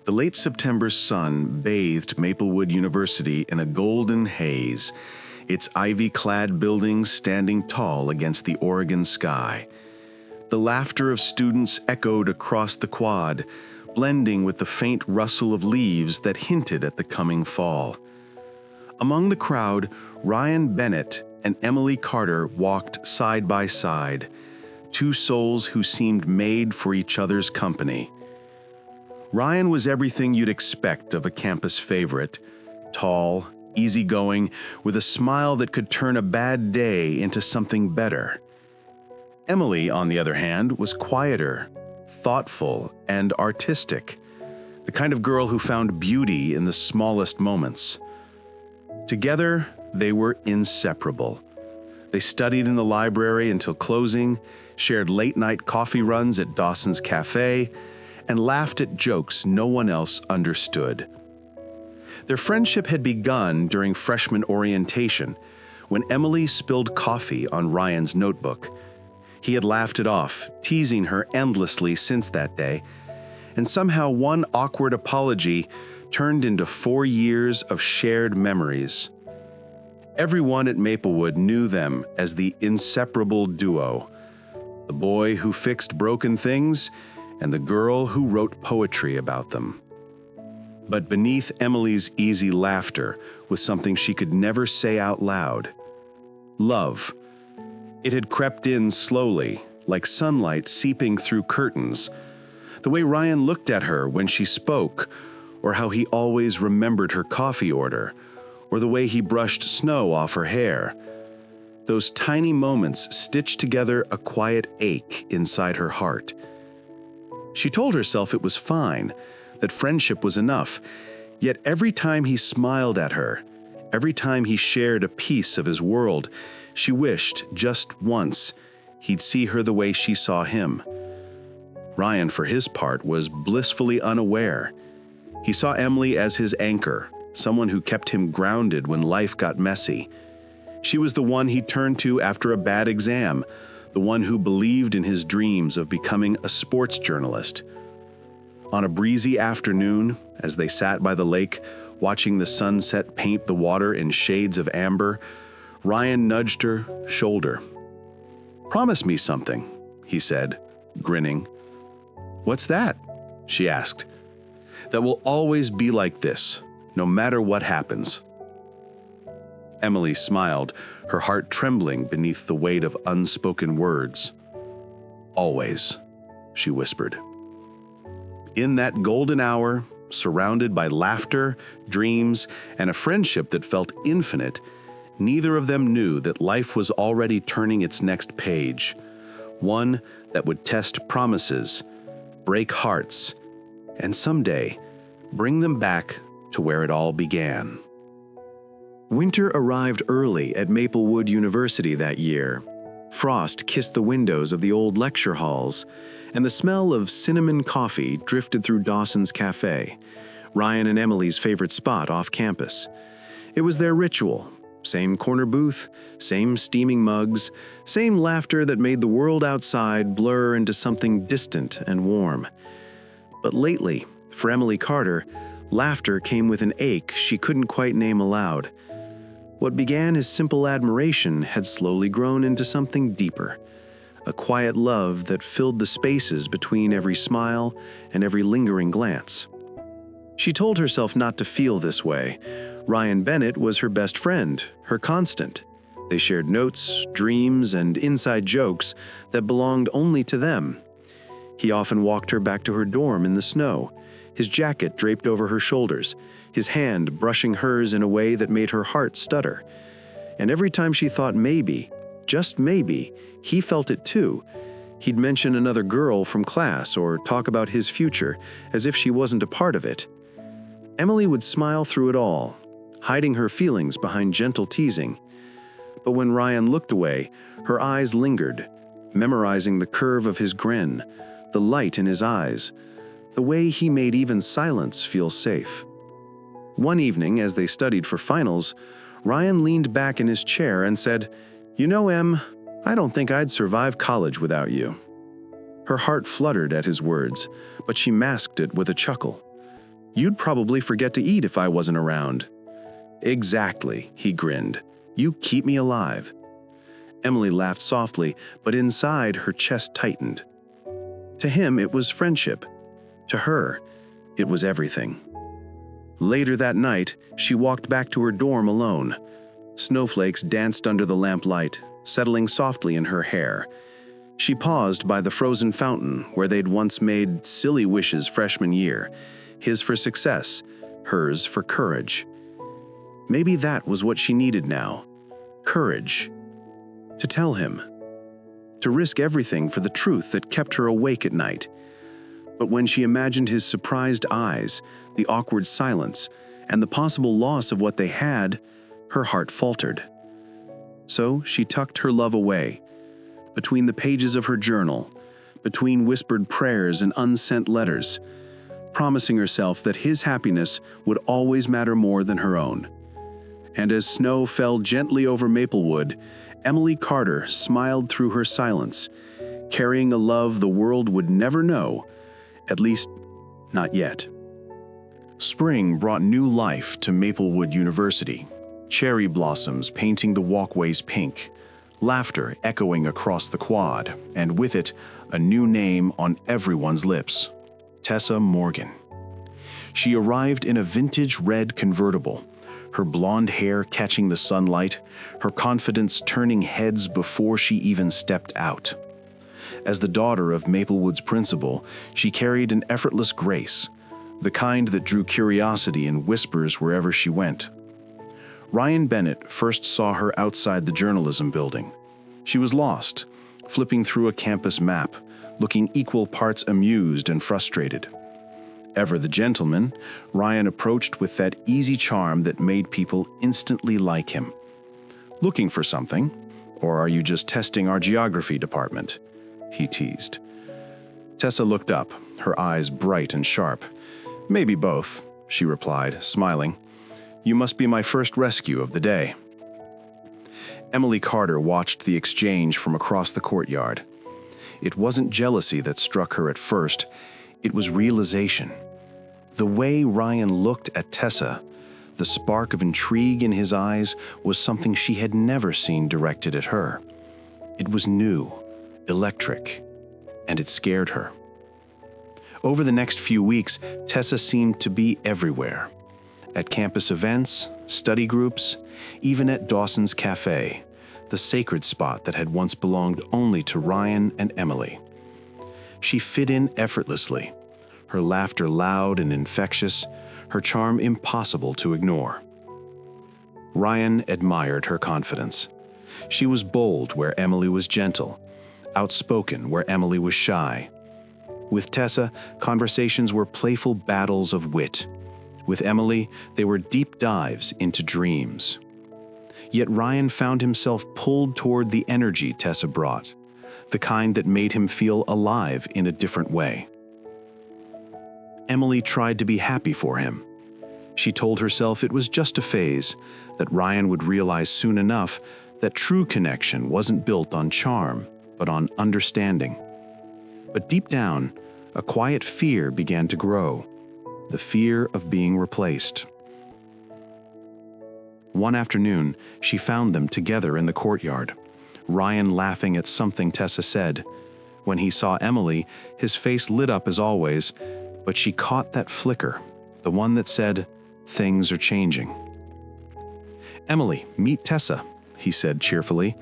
The late September sun bathed Maplewood University in a golden haze, its ivy-clad buildings standing tall against the Oregon sky. The laughter of students echoed across the quad, blending with the faint rustle of leaves that hinted at the coming fall. Among the crowd, Ryan Bennett and Emily Carter walked side by side, two souls who seemed made for each other's company. Ryan was everything you'd expect of a campus favorite: tall, easygoing, with a smile that could turn a bad day into something better. Emily, on the other hand, was quieter, thoughtful, and artistic, the kind of girl who found beauty in the smallest moments. Together, they were inseparable. They studied in the library until closing, shared late-night coffee runs at Dawson's Cafe, and laughed at jokes no one else understood. Their friendship had begun during freshman orientation, when Emily spilled coffee on Ryan's notebook. He had laughed it off, teasing her endlessly since that day, and somehow one awkward apology turned into 4 years of shared memories. Everyone at Maplewood knew them as the inseparable duo, the boy who fixed broken things and the girl who wrote poetry about them. But beneath Emily's easy laughter was something she could never say out loud: love. It had crept in slowly, like sunlight seeping through curtains. The way Ryan looked at her when she spoke, or how he always remembered her coffee order, or the way he brushed snow off her hair. Those tiny moments stitched together a quiet ache inside her heart. She told herself it was fine, that friendship was enough, yet every time he smiled at her, every time he shared a piece of his world, she wished, just once, he'd see her the way she saw him. Ryan, for his part, was blissfully unaware. He saw Emily as his anchor, someone who kept him grounded when life got messy. She was the one he turned to after a bad exam, the one who believed in his dreams of becoming a sports journalist. On a breezy afternoon, as they sat by the lake, watching the sunset paint the water in shades of amber, Ryan nudged her shoulder. "Promise me something," he said, grinning. "What's that?" she asked. "That will always be like this, no matter what happens." Emily smiled, her heart trembling beneath the weight of unspoken words. "Always," she whispered. In that golden hour, surrounded by laughter, dreams, and a friendship that felt infinite, neither of them knew that life was already turning its next page, one that would test promises, break hearts, and someday bring them back to where it all began. Winter arrived early at Maplewood University that year. Frost kissed the windows of the old lecture halls, and the smell of cinnamon coffee drifted through Dawson's Cafe, Ryan and Emily's favorite spot off campus. It was their ritual. Same corner booth, same steaming mugs, same laughter that made the world outside blur into something distant and warm. But lately, for Emily Carter, laughter came with an ache she couldn't quite name aloud. What began as simple admiration had slowly grown into something deeper, a quiet love that filled the spaces between every smile and every lingering glance. She told herself not to feel this way. Ryan Bennett was her best friend, her constant. They shared notes, dreams, and inside jokes that belonged only to them. He often walked her back to her dorm in the snow, his jacket draped over her shoulders, his hand brushing hers in a way that made her heart stutter. And every time she thought maybe, just maybe, he felt it too, he'd mention another girl from class or talk about his future as if she wasn't a part of it. Emily would smile through it all, hiding her feelings behind gentle teasing. But when Ryan looked away, her eyes lingered, memorizing the curve of his grin, the light in his eyes, the way he made even silence feel safe. One evening, as they studied for finals, Ryan leaned back in his chair and said, "You know, Em, I don't think I'd survive college without you." Her heart fluttered at his words, but she masked it with a chuckle. You'd probably forget to eat if I wasn't around." "Exactly," he grinned. "You keep me alive." Emily laughed softly, but inside her chest tightened. To him, it was friendship. To her, it was everything. Later that night, she walked back to her dorm alone. Snowflakes danced under the lamplight, settling softly in her hair. She paused by the frozen fountain where they'd once made silly wishes freshman year, his for success, hers for courage. Maybe that was what she needed now. Courage. To tell him. To risk everything for the truth that kept her awake at night. But when she imagined his surprised eyes, the awkward silence, and the possible loss of what they had, her heart faltered. So she tucked her love away, between the pages of her journal, between whispered prayers and unsent letters, promising herself that his happiness would always matter more than her own. And as snow fell gently over Maplewood, Emily Carter smiled through her silence, carrying a love the world would never know, at least not yet. Spring brought new life to Maplewood University, cherry blossoms painting the walkways pink, laughter echoing across the quad, and with it, a new name on everyone's lips: Tessa Morgan. She arrived in a vintage red convertible, her blonde hair catching the sunlight, her confidence turning heads before she even stepped out. As the daughter of Maplewood's principal, she carried an effortless grace, the kind that drew curiosity and whispers wherever she went. Ryan Bennett first saw her outside the journalism building. She was lost, flipping through a campus map, looking equal parts amused and frustrated. Ever the gentleman, Ryan approached with that easy charm that made people instantly like him. "Looking for something? Or are you just testing our geography department?" he teased. Tessa looked up, her eyes bright and sharp. "Maybe both," she replied, smiling. "You must be my first rescue of the day." Emily Carter watched the exchange from across the courtyard. It wasn't jealousy that struck her at first, it was realization. The way Ryan looked at Tessa, the spark of intrigue in his eyes, was something she had never seen directed at her. It was new, electric, and it scared her. Over the next few weeks, Tessa seemed to be everywhere. At campus events, study groups, even at Dawson's Cafe, the sacred spot that had once belonged only to Ryan and Emily. She fit in effortlessly, her laughter loud and infectious, her charm impossible to ignore. Ryan admired her confidence. She was bold where Emily was gentle, outspoken where Emily was shy. With Tessa, conversations were playful battles of wit. With Emily, they were deep dives into dreams. Yet Ryan found himself pulled toward the energy Tessa brought, the kind that made him feel alive in a different way. Emily tried to be happy for him. She told herself it was just a phase, that Ryan would realize soon enough that true connection wasn't built on charm, but on understanding. But deep down, a quiet fear began to grow, the fear of being replaced. One afternoon, she found them together in the courtyard, Ryan laughing at something Tessa said. When he saw Emily, his face lit up as always, but she caught that flicker, the one that said, "Things are changing." "Emily, meet Tessa," he said cheerfully.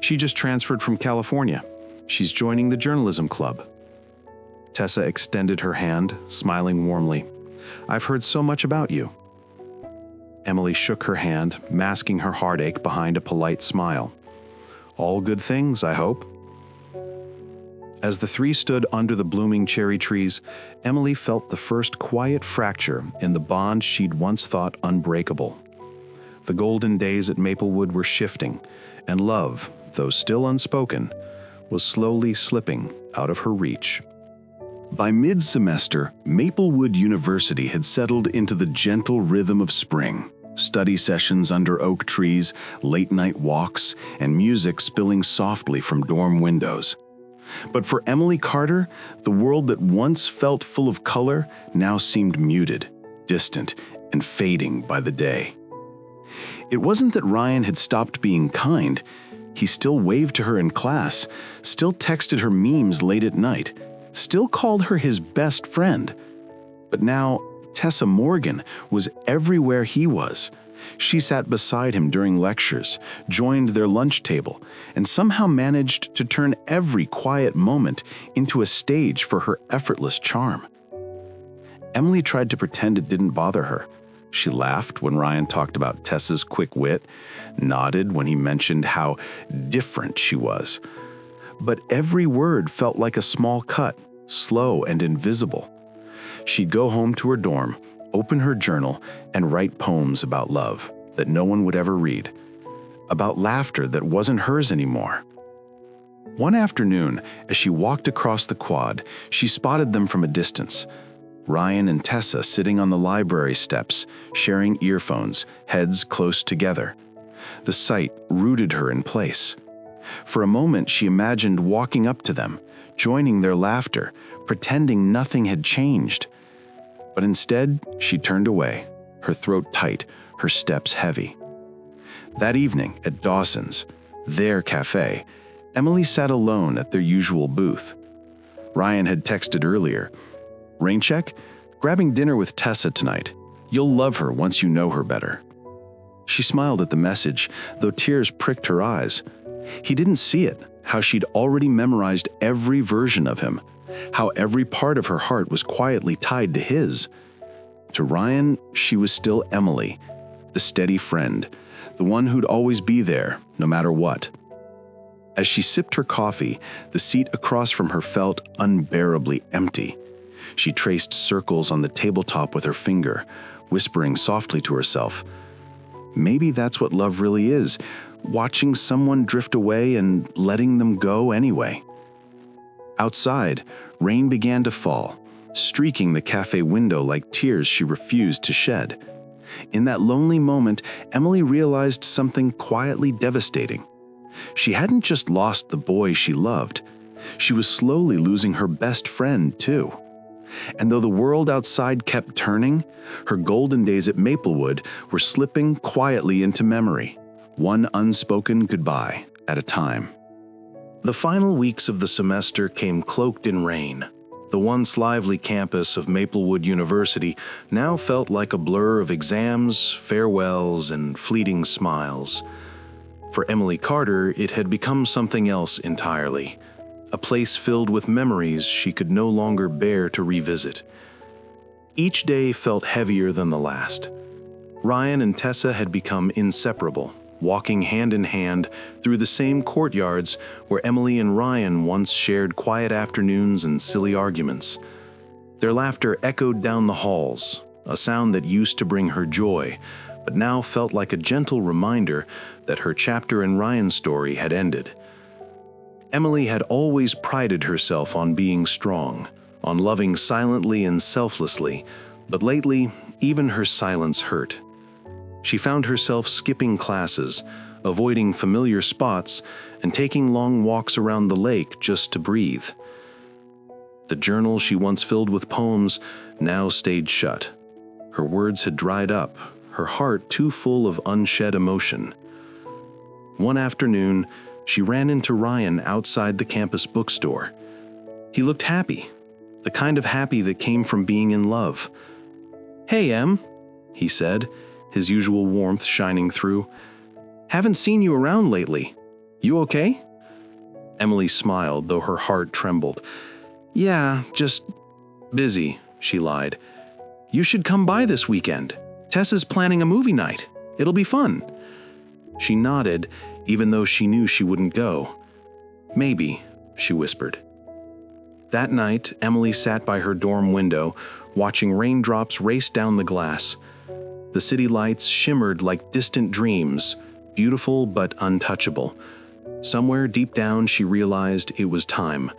"She just transferred from California. She's joining the journalism club." Tessa extended her hand, smiling warmly. "I've heard so much about you." Emily shook her hand, masking her heartache behind a polite smile. "All good things, I hope." As the three stood under the blooming cherry trees, Emily felt the first quiet fracture in the bond she'd once thought unbreakable. The golden days at Maplewood were shifting, and love, though still unspoken, was slowly slipping out of her reach. By mid-semester, Maplewood University had settled into the gentle rhythm of spring. Study sessions under oak trees, late-night walks, and music spilling softly from dorm windows. But for Emily Carter, the world that once felt full of color now seemed muted. distant and fading by the day. It wasn't that Ryan had stopped being kind. He still waved to her in class, still texted her memes late at night, still called her his best friend. But now, Tessa Morgan was everywhere he was. She sat beside him during lectures, joined their lunch table, and somehow managed to turn every quiet moment into a stage for her effortless charm. Emily tried to pretend it didn't bother her. She laughed when Ryan talked about Tessa's quick wit, nodded when he mentioned how different she was. But every word felt like a small cut, slow and invisible. She'd go home to her dorm, open her journal, and write poems about love that no one would ever read, about laughter that wasn't hers anymore. One afternoon, as she walked across the quad, she spotted them from a distance. Ryan and Tessa sitting on the library steps, sharing earphones, heads close together. The sight rooted her in place. For a moment, she imagined walking up to them, joining their laughter, pretending nothing had changed. But instead, she turned away, her throat tight, her steps heavy. That evening at Dawson's, their cafe, Emily sat alone at their usual booth. Ryan had texted earlier, "Rain check? Grabbing dinner with Tessa tonight. You'll love her once you know her better." She smiled at the message, though tears pricked her eyes. He didn't see it, how she'd already memorized every version of him, how every part of her heart was quietly tied to his. To Ryan, she was still Emily, the steady friend, the one who'd always be there, no matter what. As she sipped her coffee, the seat across from her felt unbearably empty. She traced circles on the tabletop with her finger, whispering softly to herself, "Maybe that's what love really is, watching someone drift away and letting them go anyway." Outside, rain began to fall, streaking the cafe window like tears she refused to shed. In that lonely moment, Emily realized something quietly devastating. She hadn't just lost the boy she loved. She was slowly losing her best friend, too. And though the world outside kept turning, her golden days at Maplewood were slipping quietly into memory, one unspoken goodbye at a time. The final weeks of the semester came cloaked in rain. The once lively campus of Maplewood University now felt like a blur of exams, farewells, and fleeting smiles. For Emily Carter, it had become something else entirely, a place filled with memories she could no longer bear to revisit. Each day felt heavier than the last. Ryan and Tessa had become inseparable, walking hand in hand through the same courtyards where Emily and Ryan once shared quiet afternoons and silly arguments. Their laughter echoed down the halls, a sound that used to bring her joy, but now felt like a gentle reminder that her chapter in Ryan's story had ended. Emily had always prided herself on being strong, on loving silently and selflessly, but lately, even her silence hurt. She found herself skipping classes, avoiding familiar spots, and taking long walks around the lake just to breathe. The journal she once filled with poems now stayed shut. Her words had dried up, her heart too full of unshed emotion. One afternoon, she ran into Ryan outside the campus bookstore. He looked happy, the kind of happy that came from being in love. "Hey, Em," he said, his usual warmth shining through. "Haven't seen you around lately. You okay?" Emily smiled, though her heart trembled. "Yeah, just busy," she lied. "You should come by this weekend. Tessa's planning a movie night. It'll be fun." She nodded, even though she knew she wouldn't go. "Maybe," she whispered. That night, Emily sat by her dorm window, watching raindrops race down the glass. The city lights shimmered like distant dreams, beautiful but untouchable. Somewhere deep down, she realized it was time.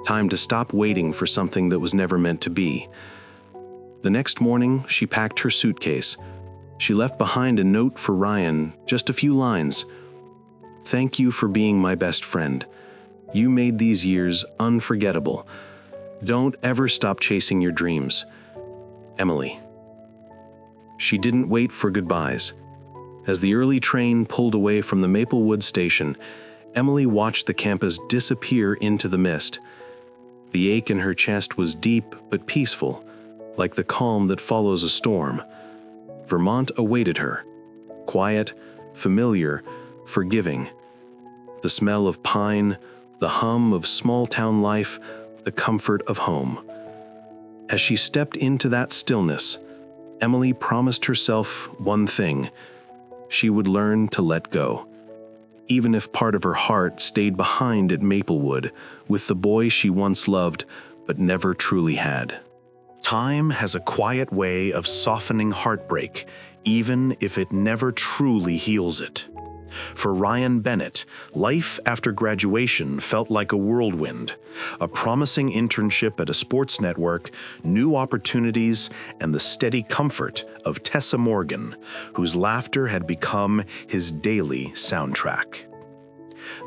Time to stop waiting for something that was never meant to be. The next morning, she packed her suitcase. She left behind a note for Ryan, just a few lines. "Thank you for being my best friend. You made these years unforgettable. Don't ever stop chasing your dreams. Emily." She didn't wait for goodbyes. As the early train pulled away from the Maplewood station, Emily watched the campus disappear into the mist. The ache in her chest was deep but peaceful, like the calm that follows a storm. Vermont awaited her, quiet, familiar, forgiving. The smell of pine, the hum of small-town life, the comfort of home. As she stepped into that stillness, Emily promised herself one thing: she would learn to let go, even if part of her heart stayed behind at Maplewood with the boy she once loved but never truly had. Time has a quiet way of softening heartbreak, even if it never truly heals it. For Ryan Bennett, life after graduation felt like a whirlwind, a promising internship at a sports network, new opportunities, and the steady comfort of Tessa Morgan, whose laughter had become his daily soundtrack.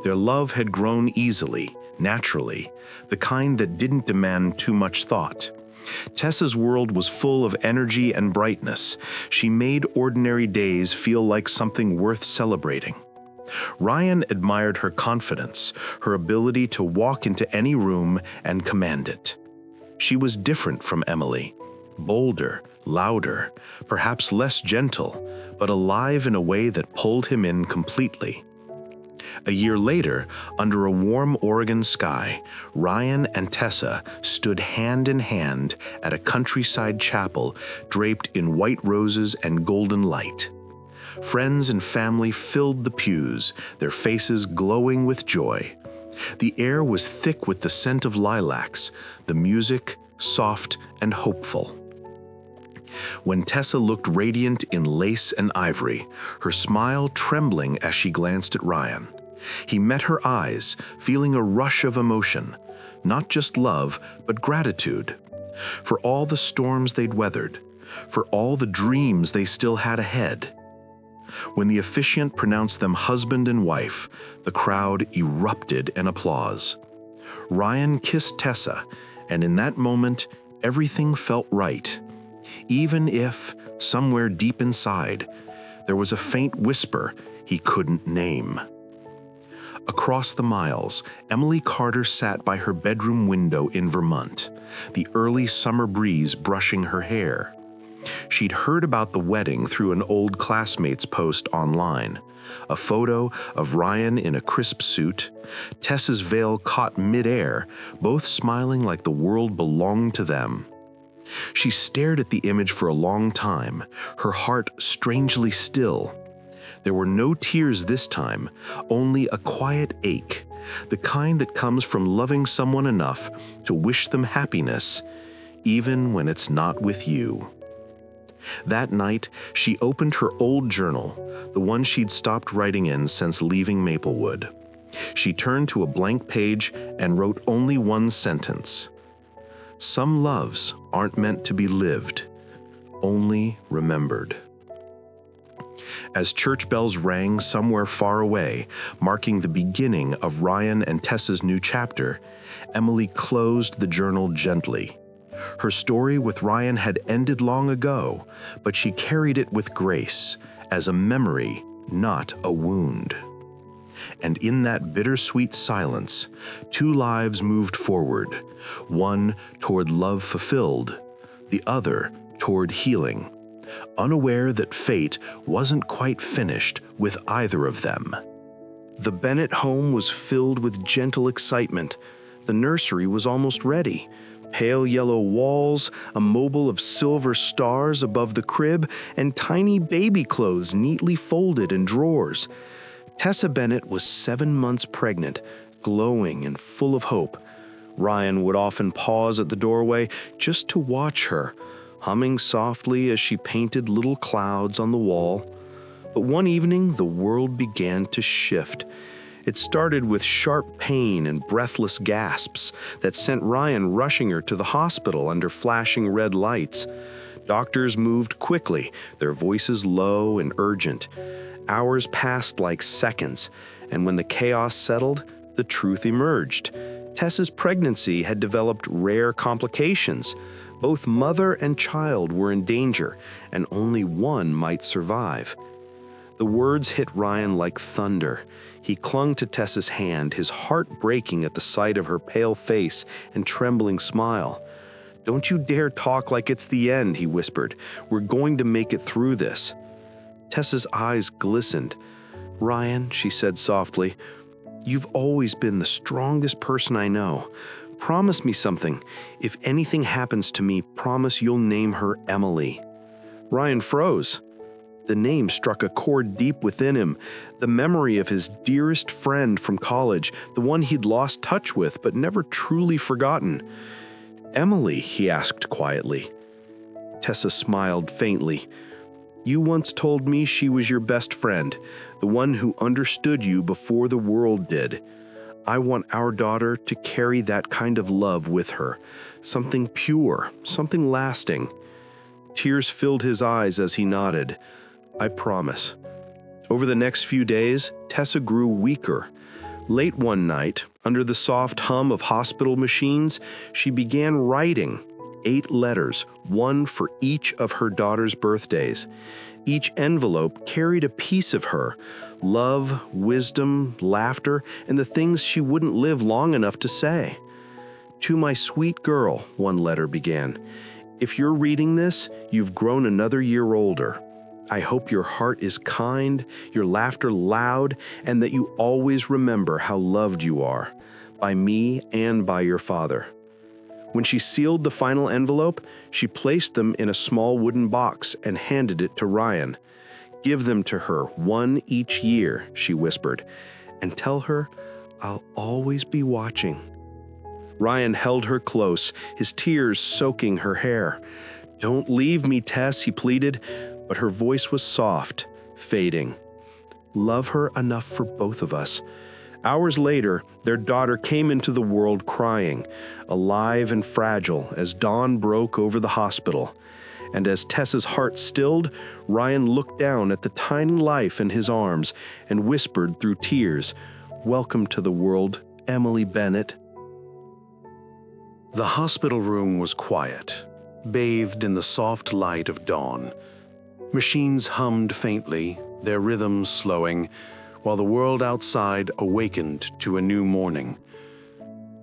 Their love had grown easily, naturally, the kind that didn't demand too much thought. Tessa's world was full of energy and brightness. She made ordinary days feel like something worth celebrating. Ryan admired her confidence, her ability to walk into any room and command it. She was different from Emily, bolder, louder, perhaps less gentle, but alive in a way that pulled him in completely. A year later, under a warm Oregon sky, Ryan and Tessa stood hand in hand at a countryside chapel draped in white roses and golden light. Friends and family filled the pews, their faces glowing with joy. The air was thick with the scent of lilacs, the music soft and hopeful. When Tessa looked radiant in lace and ivory, her smile trembling as she glanced at Ryan, he met her eyes, feeling a rush of emotion, not just love, but gratitude, for all the storms they'd weathered, for all the dreams they still had ahead. When the officiant pronounced them husband and wife, the crowd erupted in applause. Ryan kissed Tessa, and in that moment, everything felt right, even if, somewhere deep inside, there was a faint whisper he couldn't name. Across the miles, Emily Carter sat by her bedroom window in Vermont, the early summer breeze brushing her hair. She'd heard about the wedding through an old classmate's post online, a photo of Ryan in a crisp suit, Tessa's veil caught midair, both smiling like the world belonged to them. She stared at the image for a long time, her heart strangely still. There were no tears this time, only a quiet ache, the kind that comes from loving someone enough to wish them happiness, even when it's not with you. That night, she opened her old journal, the one she'd stopped writing in since leaving Maplewood. She turned to a blank page and wrote only one sentence. Some loves aren't meant to be lived, only remembered. As church bells rang somewhere far away, marking the beginning of Ryan and Tessa's new chapter, Emily closed the journal gently. Her story with Ryan had ended long ago, but she carried it with grace, as a memory, not a wound. And in that bittersweet silence, two lives moved forward, one toward love fulfilled, the other toward healing, unaware that fate wasn't quite finished with either of them. The Bennett home was filled with gentle excitement. The nursery was almost ready. Pale yellow walls, a mobile of silver stars above the crib, and tiny baby clothes neatly folded in drawers. Tessa Bennett was 7 months pregnant, glowing and full of hope. Ryan would often pause at the doorway just to watch her, humming softly as she painted little clouds on the wall. But one evening, the world began to shift. It started with sharp pain and breathless gasps that sent Ryan rushing her to the hospital under flashing red lights. Doctors moved quickly, their voices low and urgent. Hours passed like seconds, and when the chaos settled, the truth emerged. Tessa's pregnancy had developed rare complications, Both mother and child were in danger, and only one might survive. The words hit Ryan like thunder. He clung to Tessa's hand, his heart breaking at the sight of her pale face and trembling smile. "Don't you dare talk like it's the end," he whispered. "We're going to make it through this." Tessa's eyes glistened. "Ryan," she said softly, "you've always been the strongest person I know. Promise me something. If anything happens to me, promise you'll name her Emily." Ryan froze. The name struck a chord deep within him, the memory of his dearest friend from college, the one he'd lost touch with but never truly forgotten. "Emily?" he asked quietly. Tessa smiled faintly. "You once told me she was your best friend, the one who understood you before the world did. I want our daughter to carry that kind of love with her, something pure, something lasting." Tears filled his eyes as he nodded. "I promise." Over the next few days, Tessa grew weaker. Late one night, under the soft hum of hospital machines, she began writing 8 letters, one for each of her daughter's birthdays. Each envelope carried a piece of her: love, wisdom, laughter, and the things she wouldn't live long enough to say. "To my sweet girl," one letter began. "If you're reading this, you've grown another year older. I hope your heart is kind, your laughter loud, and that you always remember how loved you are, by me and by your father." When she sealed the final envelope, she placed them in a small wooden box and handed it to Ryan. "Give them to her, one each year," she whispered, "and tell her I'll always be watching." Ryan held her close, his tears soaking her hair. "Don't leave me, Tess," he pleaded, but her voice was soft, fading. "Love her enough for both of us." Hours later, their daughter came into the world crying, alive and fragile as dawn broke over the hospital. And as Tessa's heart stilled, Ryan looked down at the tiny life in his arms and whispered through tears, "Welcome to the world, Emily Bennett." The hospital room was quiet, bathed in the soft light of dawn. Machines hummed faintly, their rhythms slowing, while the world outside awakened to a new morning.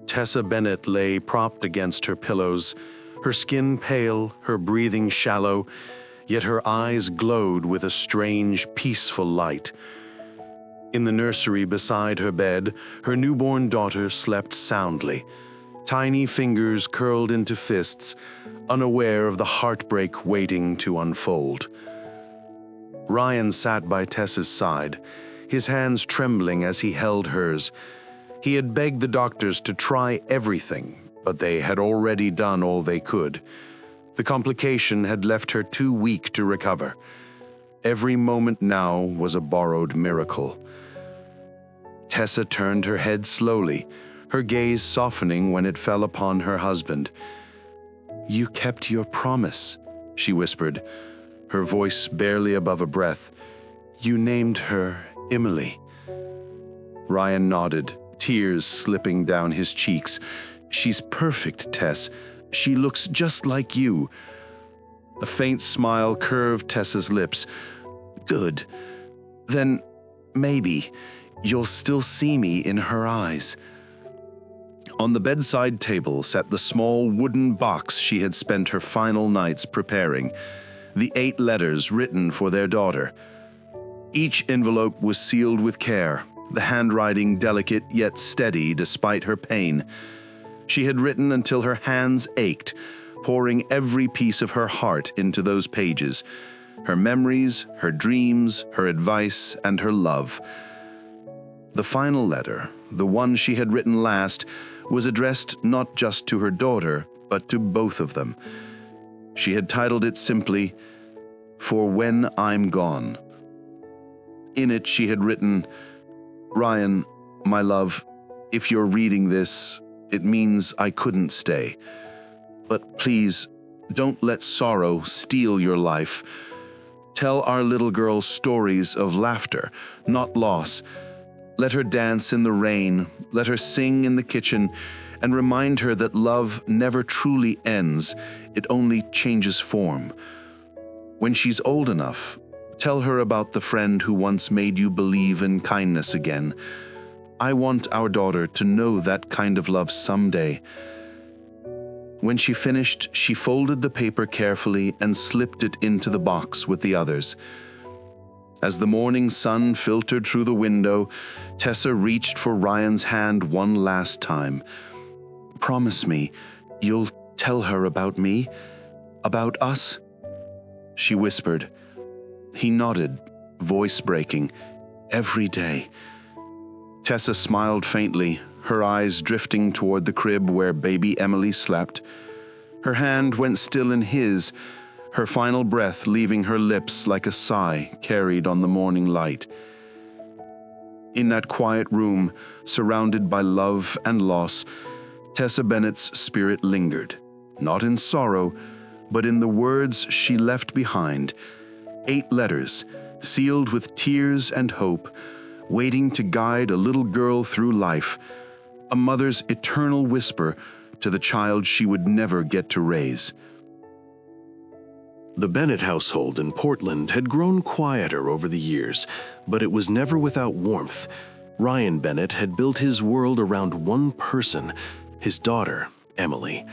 Tessa Bennett lay propped against her pillows, her skin pale, her breathing shallow, yet her eyes glowed with a strange, peaceful light. In the nursery beside her bed, her newborn daughter slept soundly, tiny fingers curled into fists, unaware of the heartbreak waiting to unfold. Ryan sat by Tessa's side, his hands trembling as he held hers. He had begged the doctors to try everything, but they had already done all they could. The complication had left her too weak to recover. Every moment now was a borrowed miracle. Tessa turned her head slowly, her gaze softening when it fell upon her husband. "You kept your promise," she whispered, her voice barely above a breath. "You named her Emily." Ryan nodded, tears slipping down his cheeks. "She's perfect, Tess. She looks just like you." A faint smile curved Tessa's lips. "Good. Then maybe you'll still see me in her eyes." On the bedside table sat the small wooden box she had spent her final nights preparing, the 8 letters written for their daughter. Each envelope was sealed with care, the handwriting delicate yet steady despite her pain. She had written until her hands ached, pouring every piece of her heart into those pages, her memories, her dreams, her advice, and her love. The final letter, the one she had written last, was addressed not just to her daughter, but to both of them. She had titled it simply, "For When I'm Gone." In it she had written, "Ryan, my love, if you're reading this, it means I couldn't stay. But please, don't let sorrow steal your life. Tell our little girl stories of laughter, not loss. Let her dance in the rain, let her sing in the kitchen, and remind her that love never truly ends, it only changes form. When she's old enough, tell her about the friend who once made you believe in kindness again. I want our daughter to know that kind of love someday." When she finished, she folded the paper carefully and slipped it into the box with the others. As the morning sun filtered through the window, Tessa reached for Ryan's hand one last time. "Promise me, you'll tell her about me? About us?" she whispered. He nodded, voice breaking. "Every day." Tessa smiled faintly, her eyes drifting toward the crib where baby Emily slept. Her hand went still in his, her final breath leaving her lips like a sigh carried on the morning light. In that quiet room, surrounded by love and loss, Tessa Bennett's spirit lingered, not in sorrow, but in the words she left behind. 8 letters, sealed with tears and hope, waiting to guide a little girl through life, a mother's eternal whisper to the child she would never get to raise. The Bennett household in Portland had grown quieter over the years, but it was never without warmth. Ryan Bennett had built his world around one person, his daughter, Emily.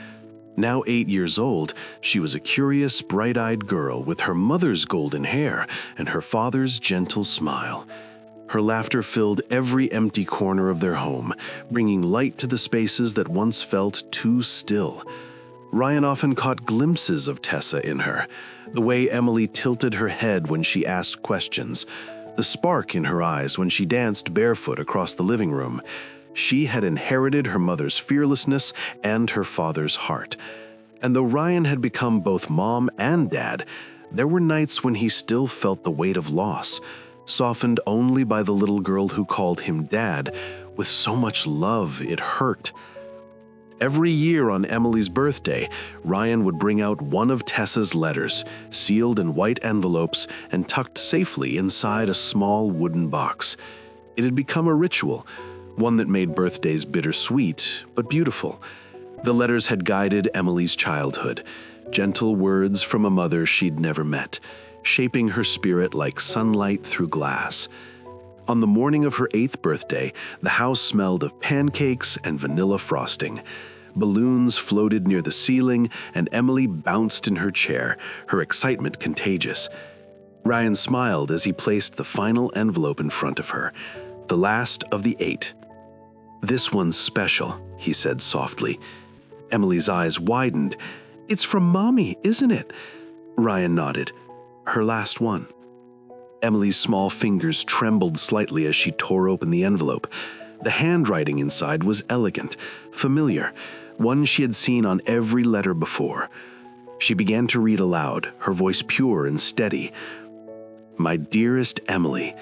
Now 8 years old, she was a curious, bright-eyed girl with her mother's golden hair and her father's gentle smile. Her laughter filled every empty corner of their home, bringing light to the spaces that once felt too still. Ryan often caught glimpses of Tessa in her, the way Emily tilted her head when she asked questions, the spark in her eyes when she danced barefoot across the living room. She had inherited her mother's fearlessness and her father's heart. And though Ryan had become both mom and dad, there were nights when he still felt the weight of loss, softened only by the little girl who called him Dad, with so much love it hurt. Every year on Emily's birthday, Ryan would bring out one of Tessa's letters, sealed in white envelopes and tucked safely inside a small wooden box. It had become a ritual, one that made birthdays bittersweet but beautiful. The letters had guided Emily's childhood, gentle words from a mother she'd never met, shaping her spirit like sunlight through glass. On the morning of her 8th birthday, the house smelled of pancakes and vanilla frosting. Balloons floated near the ceiling, and Emily bounced in her chair, her excitement contagious. Ryan smiled as he placed the final envelope in front of her, the last of the 8. "This one's special," he said softly. Emily's eyes widened. "It's from Mommy, isn't it?" Ryan nodded. "Her last one." Emily's small fingers trembled slightly as she tore open the envelope. The handwriting inside was elegant, familiar, one she had seen on every letter before. She began to read aloud, her voice pure and steady. "My dearest Emily,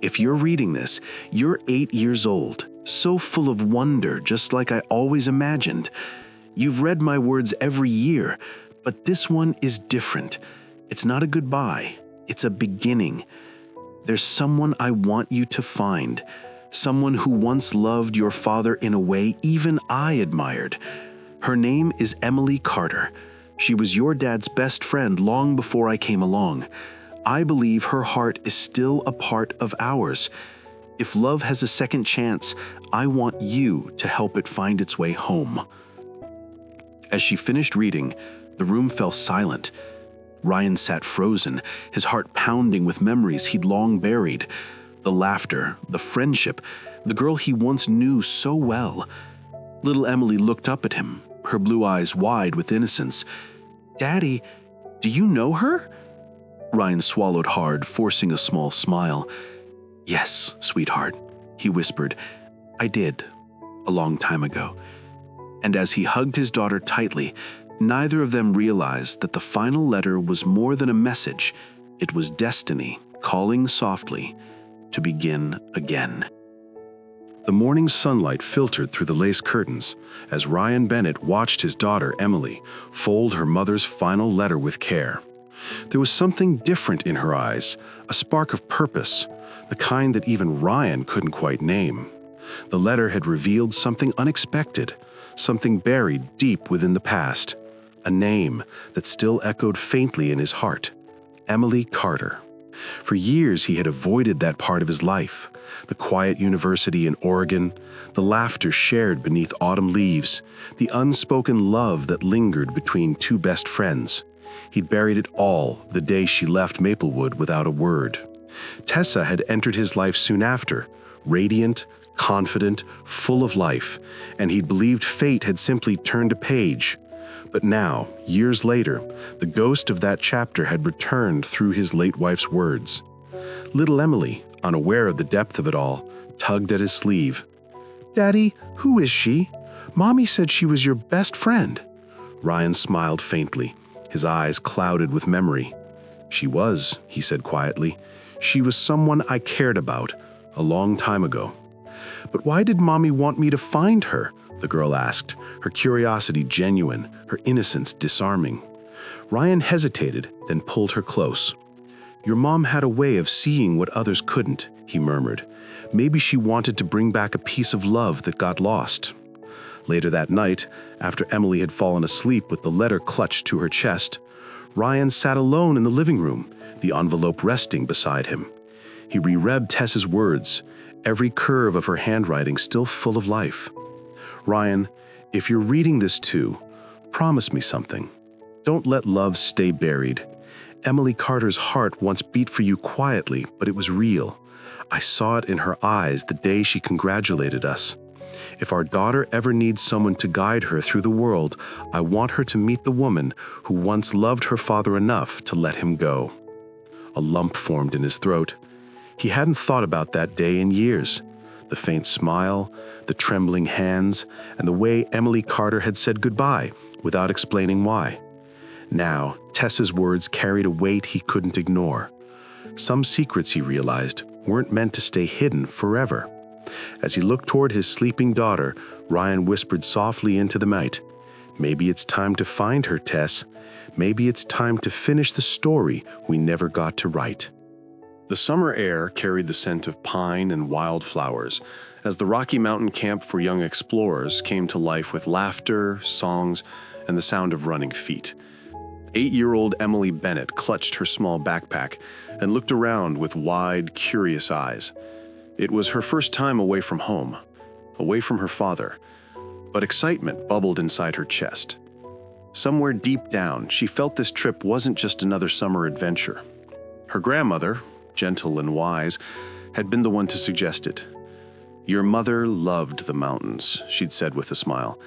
if you're reading this, you're 8 years old, so full of wonder, just like I always imagined. You've read my words every year, but this one is different. It's not a goodbye, it's a beginning. There's someone I want you to find, someone who once loved your father in a way even I admired. Her name is Emily Carter. She was your dad's best friend long before I came along. I believe her heart is still a part of ours. If love has a second chance, I want you to help it find its way home." As she finished reading, the room fell silent. Ryan sat frozen, his heart pounding with memories he'd long buried. The laughter, the friendship, the girl he once knew so well. Little Emily looked up at him, her blue eyes wide with innocence. "Daddy, do you know her?" Ryan swallowed hard, forcing a small smile. "Yes, sweetheart," he whispered. "I did, a long time ago." And as he hugged his daughter tightly, neither of them realized that the final letter was more than a message. It was destiny calling softly to begin again. The morning sunlight filtered through the lace curtains as Ryan Bennett watched his daughter, Emily, fold her mother's final letter with care. There was something different in her eyes, a spark of purpose, the kind that even Ryan couldn't quite name. The letter had revealed something unexpected, something buried deep within the past, a name that still echoed faintly in his heart: Emily Carter. For years he had avoided that part of his life, the quiet university in Oregon, the laughter shared beneath autumn leaves, the unspoken love that lingered between two best friends. He'd buried it all the day she left Maplewood without a word. Tessa had entered his life soon after, radiant, confident, full of life, and he'd believed fate had simply turned a page. But now, years later, the ghost of that chapter had returned through his late wife's words. Little Emily, unaware of the depth of it all, tugged at his sleeve. "Daddy, who is she? Mommy said she was your best friend." Ryan smiled faintly, his eyes clouded with memory. "She was," he said quietly. "She was someone I cared about, a long time ago." "But why did Mommy want me to find her?" the girl asked, her curiosity genuine, her innocence disarming. Ryan hesitated, then pulled her close. "Your mom had a way of seeing what others couldn't," he murmured. "Maybe she wanted to bring back a piece of love that got lost." Later that night, after Emily had fallen asleep with the letter clutched to her chest, Ryan sat alone in the living room, the envelope resting beside him. He reread Tessa's words, every curve of her handwriting still full of life. "Ryan, if you're reading this too, promise me something. Don't let love stay buried. Emily Carter's heart once beat for you quietly, but it was real. I saw it in her eyes the day she congratulated us. If our daughter ever needs someone to guide her through the world, I want her to meet the woman who once loved her father enough to let him go." A lump formed in his throat. He hadn't thought about that day in years. The faint smile, the trembling hands, and the way Emily Carter had said goodbye without explaining why. Now, Tessa's words carried a weight he couldn't ignore. Some secrets, he realized, weren't meant to stay hidden forever. As he looked toward his sleeping daughter, Ryan whispered softly into the night, "Maybe it's time to find her, Tess. Maybe it's time to finish the story we never got to write." The summer air carried the scent of pine and wildflowers as the Rocky Mountain Camp for Young Explorers came to life with laughter, songs, and the sound of running feet. 8-year-old Emily Bennett clutched her small backpack and looked around with wide, curious eyes. It was her first time away from home, away from her father, but excitement bubbled inside her chest. Somewhere deep down, she felt this trip wasn't just another summer adventure. Her grandmother, gentle and wise, had been the one to suggest it. "Your mother loved the mountains," she'd said with a smile,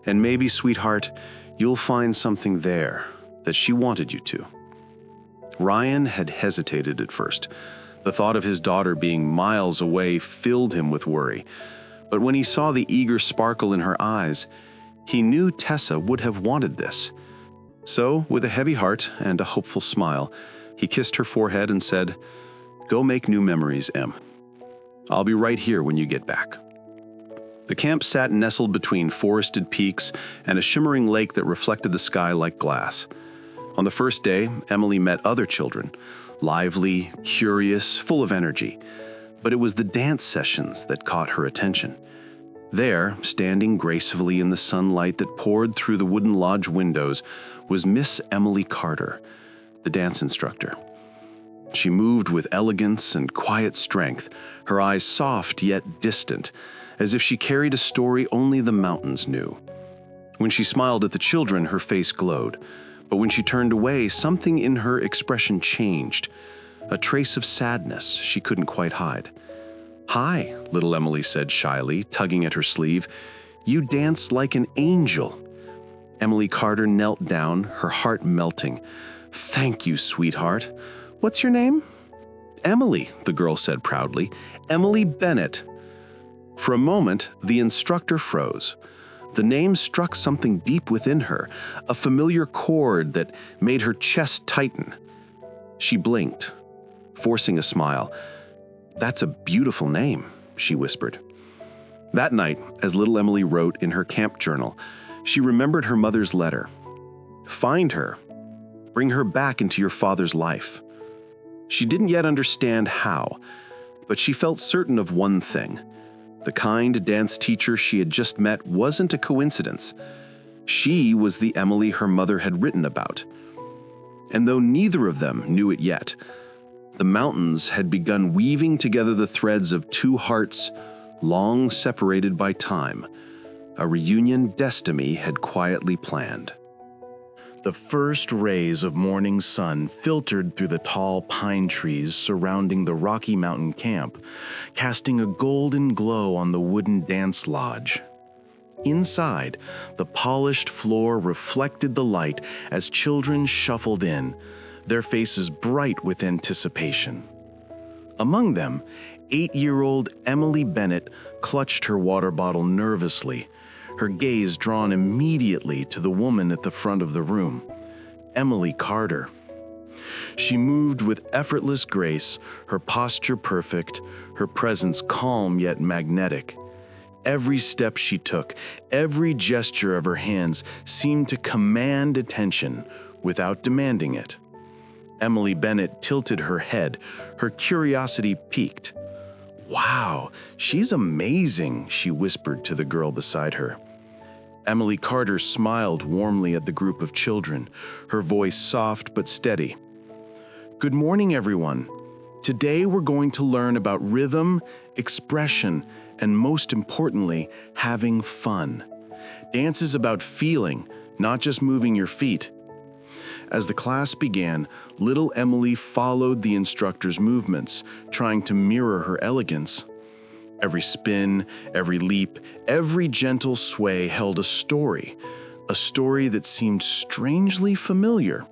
"and maybe, sweetheart, you'll find something there that she wanted you to." Ryan had hesitated at first. The thought of his daughter being miles away filled him with worry. But when he saw the eager sparkle in her eyes, he knew Tessa would have wanted this. So, with a heavy heart and a hopeful smile, he kissed her forehead and said, "Go make new memories, Em. I'll be right here when you get back." The camp sat nestled between forested peaks and a shimmering lake that reflected the sky like glass. On the first day, Emily met other children, lively, curious, full of energy. But it was the dance sessions that caught her attention. There, standing gracefully in the sunlight that poured through the wooden lodge windows, was Miss Emily Carter, the dance instructor. She moved with elegance and quiet strength, her eyes soft yet distant, as if she carried a story only the mountains knew. When she smiled at the children, her face glowed. But when she turned away, something in her expression changed, a trace of sadness she couldn't quite hide. "Hi," little Emily said shyly, tugging at her sleeve. "You dance like an angel." Emily Carter knelt down, her heart melting. "Thank you, sweetheart. What's your name?" "Emily," the girl said proudly. "Emily Bennett." For a moment, the instructor froze. The name struck something deep within her, a familiar chord that made her chest tighten. She blinked, forcing a smile. "That's a beautiful name," she whispered. That night, as little Emily wrote in her camp journal, she remembered her mother's letter. "Find her. Bring her back into your father's life." She didn't yet understand how, but she felt certain of one thing. The kind dance teacher she had just met wasn't a coincidence. She was the Emily her mother had written about. And though neither of them knew it yet, the mountains had begun weaving together the threads of two hearts long separated by time, a reunion destiny had quietly planned. The first rays of morning sun filtered through the tall pine trees surrounding the Rocky Mountain camp, casting a golden glow on the wooden dance lodge. Inside, the polished floor reflected the light as children shuffled in, their faces bright with anticipation. Among them, 8-year-old Emily Bennett clutched her water bottle nervously, her gaze drawn immediately to the woman at the front of the room, Emily Carter. She moved with effortless grace, her posture perfect, her presence calm yet magnetic. Every step she took, every gesture of her hands seemed to command attention without demanding it. Emily Bennett tilted her head, her curiosity piqued. "Wow, she's amazing," she whispered to the girl beside her. Emily Carter smiled warmly at the group of children, her voice soft but steady. "Good morning, everyone. Today we're going to learn about rhythm, expression, and most importantly, having fun. Dance is about feeling, not just moving your feet." As the class began, little Emily followed the instructor's movements, trying to mirror her elegance. Every spin, every leap, every gentle sway held a story that seemed strangely familiar.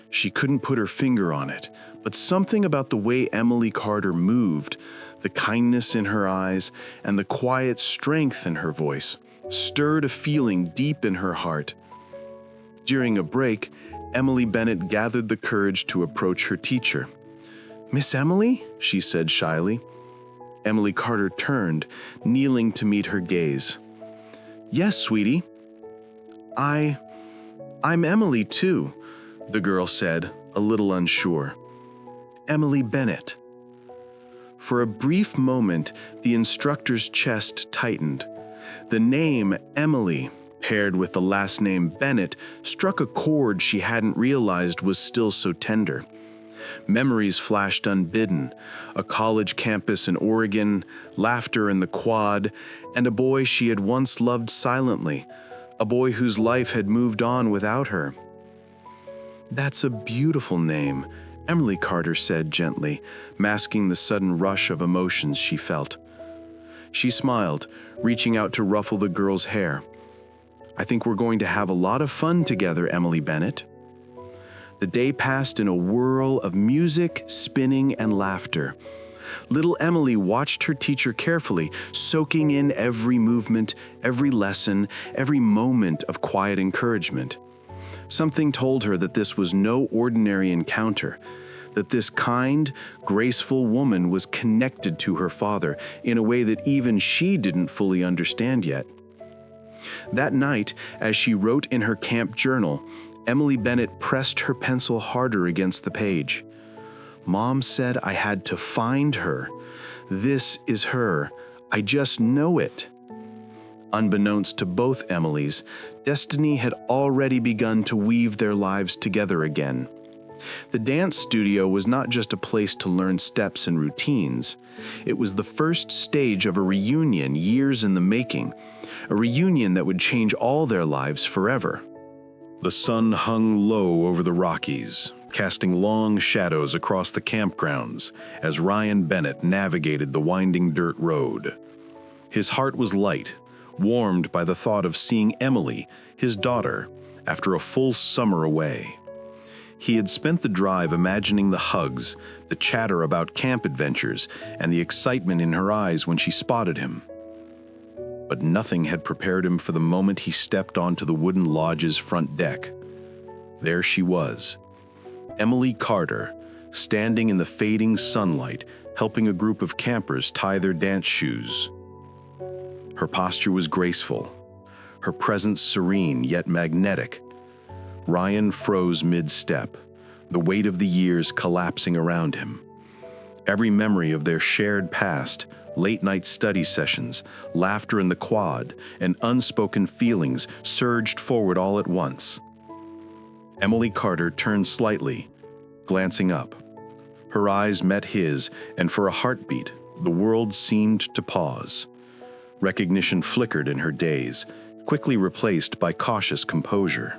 She couldn't put her finger on it, but something about the way Emily Carter moved, the kindness in her eyes, and the quiet strength in her voice, stirred a feeling deep in her heart. During a break, Emily Bennett gathered the courage to approach her teacher. "Miss Emily?" she said shyly. Emily Carter turned, kneeling to meet her gaze. "Yes, sweetie. I'm Emily, too," the girl said, a little unsure. "Emily Bennett." For a brief moment, the instructor's chest tightened. The name Emily, paired with the last name Bennett, struck a chord she hadn't realized was still so tender. Memories flashed unbidden, a college campus in Oregon, laughter in the quad, and a boy she had once loved silently, a boy whose life had moved on without her. "That's a beautiful name," Emily Carter said gently, masking the sudden rush of emotions she felt. She smiled, reaching out to ruffle the girl's hair. "I think we're going to have a lot of fun together, Emily Bennett." The day passed in a whirl of music, spinning, and laughter. Little Emily watched her teacher carefully, soaking in every movement, every lesson, every moment of quiet encouragement. Something told her that this was no ordinary encounter, that this kind, graceful woman was connected to her father in a way that even she didn't fully understand yet. That night, as she wrote in her camp journal, Emily Bennett pressed her pencil harder against the page. "Mom said I had to find her. This is her. I just know it." Unbeknownst to both Emilys, destiny had already begun to weave their lives together again. The dance studio was not just a place to learn steps and routines. It was the first stage of a reunion years in the making, a reunion that would change all their lives forever. The sun hung low over the Rockies, casting long shadows across the campgrounds as Ryan Bennett navigated the winding dirt road. His heart was light, warmed by the thought of seeing Emily, his daughter, after a full summer away. He had spent the drive imagining the hugs, the chatter about camp adventures, and the excitement in her eyes when she spotted him. But nothing had prepared him for the moment he stepped onto the wooden lodge's front deck. There she was, Emily Carter, standing in the fading sunlight, helping a group of campers tie their dance shoes. Her posture was graceful, her presence serene yet magnetic. Ryan froze mid-step, the weight of the years collapsing around him. Every memory of their shared past, late-night study sessions, laughter in the quad, and unspoken feelings surged forward all at once. Emily Carter turned slightly, glancing up. Her eyes met his, and for a heartbeat, the world seemed to pause. Recognition flickered in her daze, quickly replaced by cautious composure.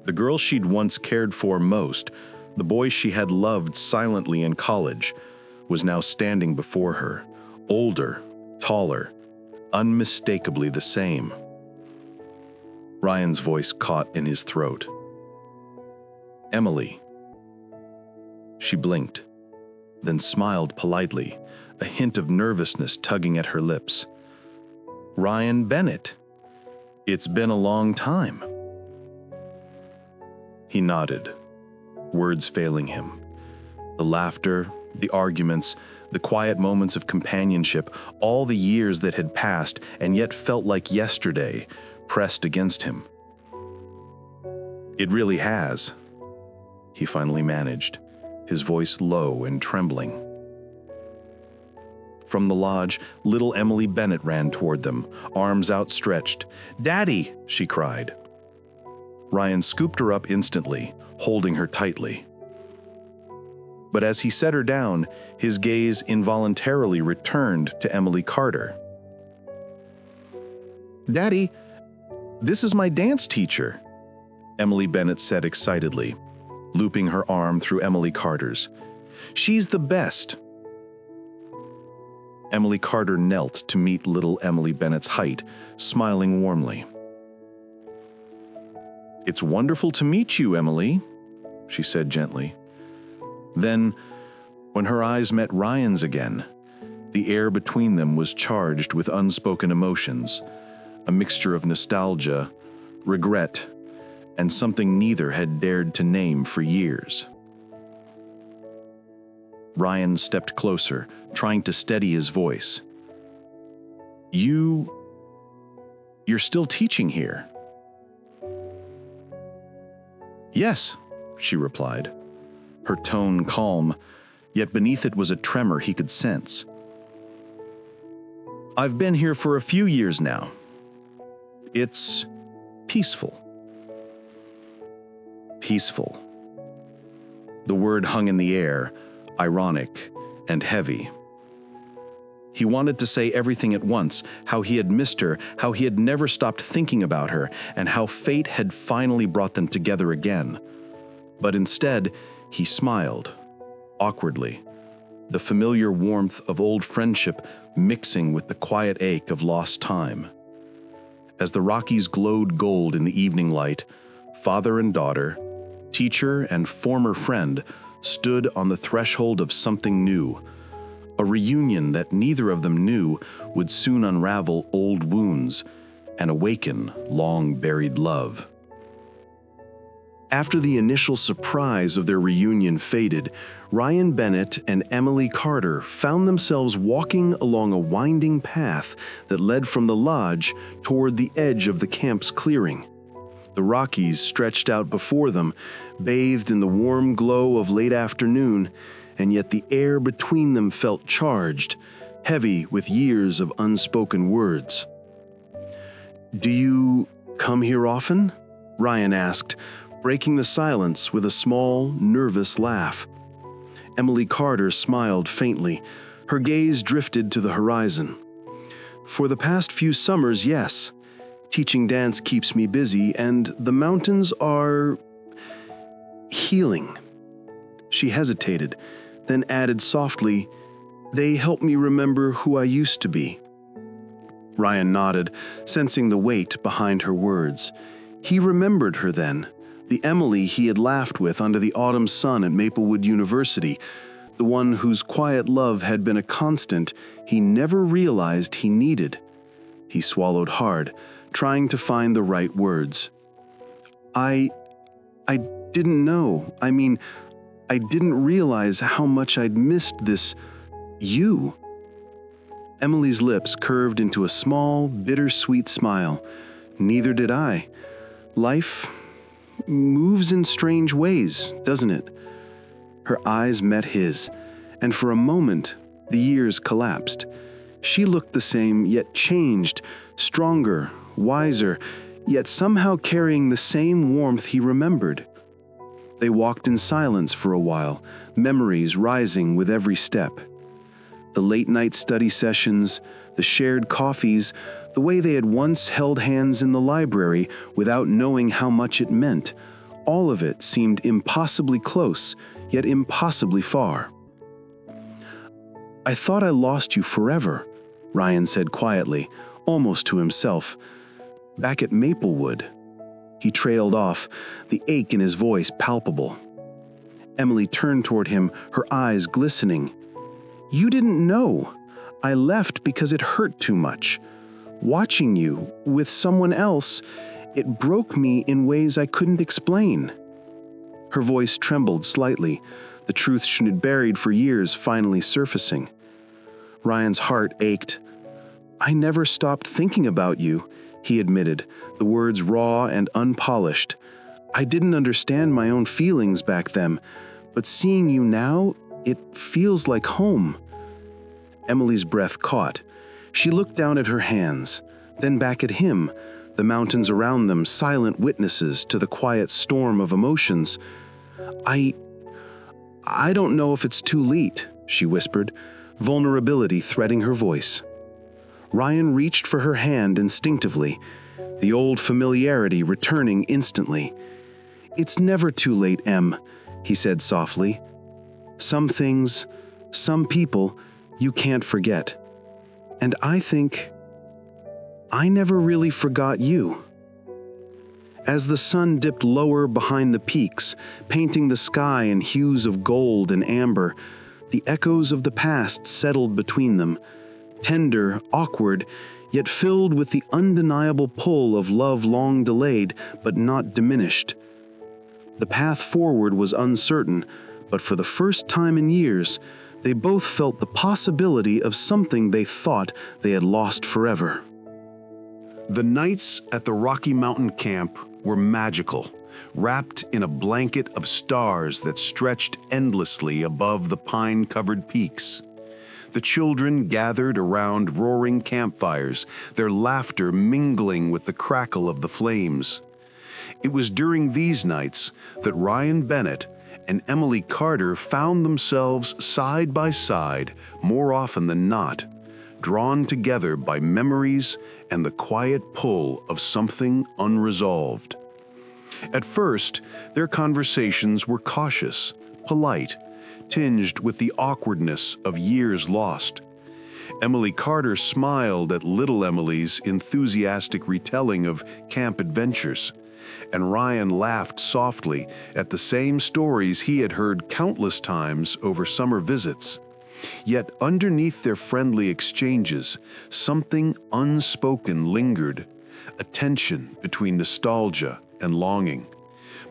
The girl she'd once cared for most, the boy she had loved silently in college, was now standing before her, older, taller, unmistakably the same. Ryan's voice caught in his throat. "Emily." She blinked, then smiled politely, a hint of nervousness tugging at her lips. "Ryan Bennett. It's been a long time." He nodded, words failing him. The laughter, the arguments, the quiet moments of companionship, all the years that had passed and yet felt like yesterday, pressed against him. "It really has," he finally managed, his voice low and trembling. From the lodge, little Emily Bennett ran toward them, arms outstretched. "Daddy!" she cried. Ryan scooped her up instantly, holding her tightly. But as he set her down, his gaze involuntarily returned to Emily Carter. "Daddy, this is my dance teacher," Emily Bennett said excitedly, looping her arm through Emily Carter's. "She's the best." Emily Carter knelt to meet little Emily Bennett's height, smiling warmly. "It's wonderful to meet you, Emily," she said gently. Then, when her eyes met Ryan's again, the air between them was charged with unspoken emotions, a mixture of nostalgia, regret, and something neither had dared to name for years. Ryan stepped closer, trying to steady his voice. You're still teaching here?" "Yes," she replied, her tone calm, yet beneath it was a tremor he could sense. "I've been here for a few years now. It's peaceful." Peaceful. The word hung in the air, ironic and heavy. He wanted to say everything at once, how he had missed her, how he had never stopped thinking about her, and how fate had finally brought them together again. But instead, he smiled, awkwardly, the familiar warmth of old friendship mixing with the quiet ache of lost time. As the Rockies glowed gold in the evening light, father and daughter, teacher and former friend, stood on the threshold of something new, a reunion that neither of them knew would soon unravel old wounds and awaken long-buried love. After the initial surprise of their reunion faded, Ryan Bennett and Emily Carter found themselves walking along a winding path that led from the lodge toward the edge of the camp's clearing. The Rockies stretched out before them, bathed in the warm glow of late afternoon, and yet the air between them felt charged, heavy with years of unspoken words. "Do you come here often?" Ryan asked, breaking the silence with a small, nervous laugh. Emily Carter smiled faintly. Her gaze drifted to the horizon. "For the past few summers, yes. Teaching dance keeps me busy, and the mountains are healing." She hesitated, then added softly, "They help me remember who I used to be." Ryan nodded, sensing the weight behind her words. He remembered her then, the Emily he had laughed with under the autumn sun at Maplewood University, the one whose quiet love had been a constant he never realized he needed. He swallowed hard, trying to find the right words. I didn't know. I didn't realize how much I'd missed this you." Emily's lips curved into a small, bittersweet smile. "Neither did I. Life moves in strange ways, doesn't it?" Her eyes met his, and for a moment, the years collapsed. She looked the same, yet changed, stronger, wiser, yet somehow carrying the same warmth he remembered. They walked in silence for a while, memories rising with every step. The late-night study sessions, the shared coffees, the way they had once held hands in the library without knowing how much it meant, all of it seemed impossibly close, yet impossibly far. "I thought I lost you forever," Ryan said quietly, almost to himself. "Back at Maplewood." He trailed off, the ache in his voice palpable. Emily turned toward him, her eyes glistening. "You didn't know. I left because it hurt too much. Watching you, with someone else, it broke me in ways I couldn't explain." Her voice trembled slightly, the truth she had buried for years finally surfacing. Ryan's heart ached. "I never stopped thinking about you," he admitted, the words raw and unpolished. "I didn't understand my own feelings back then, but seeing you now, it feels like home." Emily's breath caught. She looked down at her hands, then back at him, the mountains around them silent witnesses to the quiet storm of emotions. I don't know if it's too late," she whispered, vulnerability threading her voice. Ryan reached for her hand instinctively, the old familiarity returning instantly. "It's never too late, Em," he said softly. "Some things, some people, you can't forget. And I think I never really forgot you." As the sun dipped lower behind the peaks, painting the sky in hues of gold and amber, the echoes of the past settled between them, tender, awkward, yet filled with the undeniable pull of love long delayed but not diminished. The path forward was uncertain, but for the first time in years, they both felt the possibility of something they thought they had lost forever. The nights at the Rocky Mountain camp were magical, wrapped in a blanket of stars that stretched endlessly above the pine-covered peaks. The children gathered around roaring campfires, their laughter mingling with the crackle of the flames. It was during these nights that Ryan Bennett and Emily Carter found themselves side by side more often than not, drawn together by memories and the quiet pull of something unresolved. At first, their conversations were cautious, polite, tinged with the awkwardness of years lost. Emily Carter smiled at little Emily's enthusiastic retelling of camp adventures, and Ryan laughed softly at the same stories he had heard countless times over summer visits. Yet underneath their friendly exchanges, something unspoken lingered, a tension between nostalgia and longing,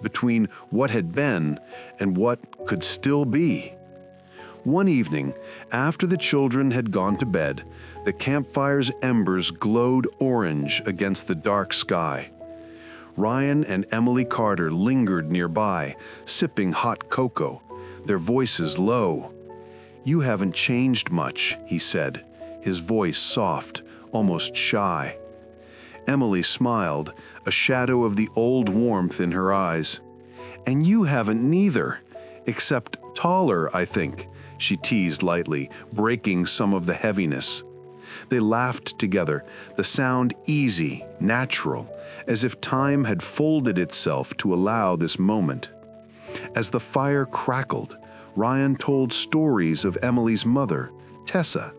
between what had been and what could still be. One evening, after the children had gone to bed, the campfire's embers glowed orange against the dark sky. Ryan and Emily Carter lingered nearby, sipping hot cocoa, their voices low. "You haven't changed much," he said, his voice soft, almost shy. Emily smiled, a shadow of the old warmth in her eyes. "And you haven't neither, except taller, I think," she teased lightly, breaking some of the heaviness. They laughed together, the sound easy, natural, as if time had folded itself to allow this moment. As the fire crackled, Ryan told stories of Emily's mother, Tessa,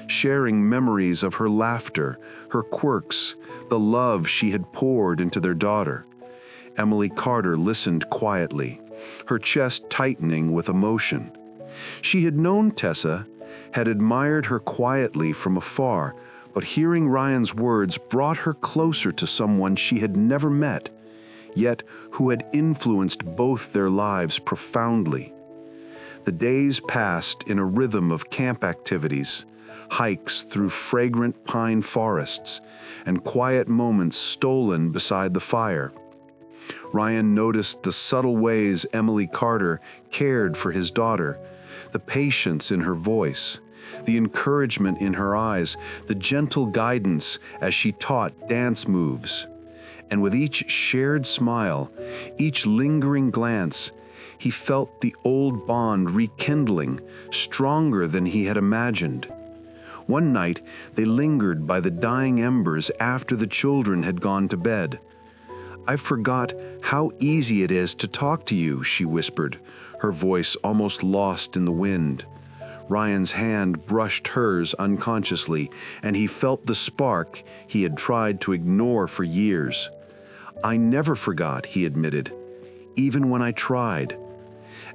sharing memories of her laughter, her quirks, the love she had poured into their daughter. Emily Carter listened quietly, her chest tightening with emotion. She had known Tessa, had admired her quietly from afar, but hearing Ryan's words brought her closer to someone she had never met, yet who had influenced both their lives profoundly. The days passed in a rhythm of camp activities, hikes through fragrant pine forests, and quiet moments stolen beside the fire. Ryan noticed the subtle ways Emily Carter cared for his daughter, the patience in her voice, the encouragement in her eyes, the gentle guidance as she taught dance moves. And with each shared smile, each lingering glance, he felt the old bond rekindling, stronger than he had imagined. One night, they lingered by the dying embers after the children had gone to bed. "I forgot how easy it is to talk to you," she whispered, her voice almost lost in the wind. Ryan's hand brushed hers unconsciously, and he felt the spark he had tried to ignore for years. "I never forgot," he admitted, "even when I tried."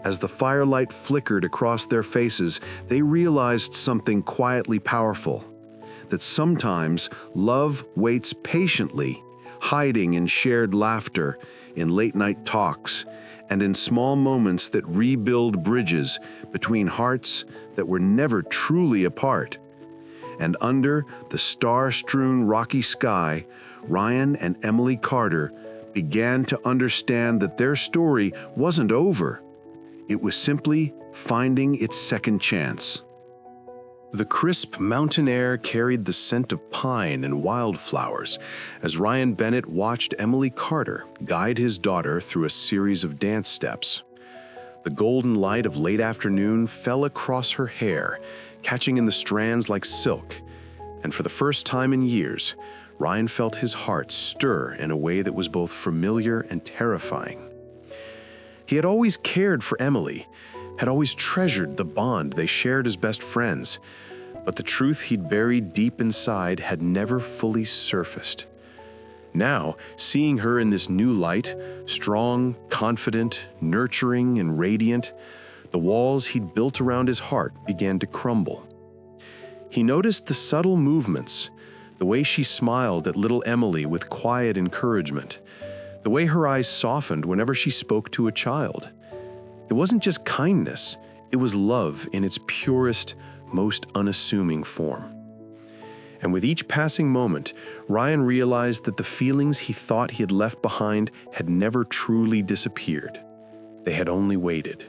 As the firelight flickered across their faces, they realized something quietly powerful, that sometimes love waits patiently, hiding in shared laughter, in late-night talks, and in small moments that rebuild bridges between hearts that were never truly apart. And under the star-strewn rocky sky, Ryan and Emily Carter began to understand that their story wasn't over. It was simply finding its second chance. The crisp mountain air carried the scent of pine and wildflowers as Ryan Bennett watched Emily Carter guide his daughter through a series of dance steps. The golden light of late afternoon fell across her hair, catching in the strands like silk, and for the first time in years, Ryan felt his heart stir in a way that was both familiar and terrifying. He had always cared for Emily, had always treasured the bond they shared as best friends, but the truth he'd buried deep inside had never fully surfaced. Now, seeing her in this new light, strong, confident, nurturing, and radiant, the walls he'd built around his heart began to crumble. He noticed the subtle movements, the way she smiled at little Emily with quiet encouragement, the way her eyes softened whenever she spoke to a child. It wasn't just kindness, it was love in its purest, most unassuming form. And with each passing moment, Ryan realized that the feelings he thought he had left behind had never truly disappeared. They had only waited.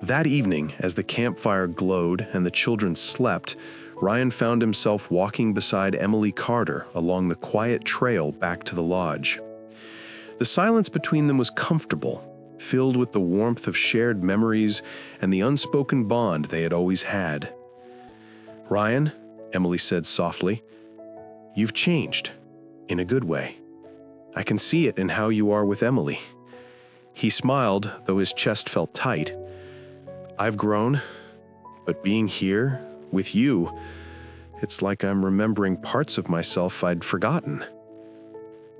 That evening, as the campfire glowed and the children slept, Ryan found himself walking beside Emily Carter along the quiet trail back to the lodge. The silence between them was comfortable, filled with the warmth of shared memories and the unspoken bond they had always had. "Ryan," Emily said softly, "you've changed, in a good way. I can see it in how you are with Emily." He smiled, though his chest felt tight. "I've grown, but being here, with you, it's like I'm remembering parts of myself I'd forgotten."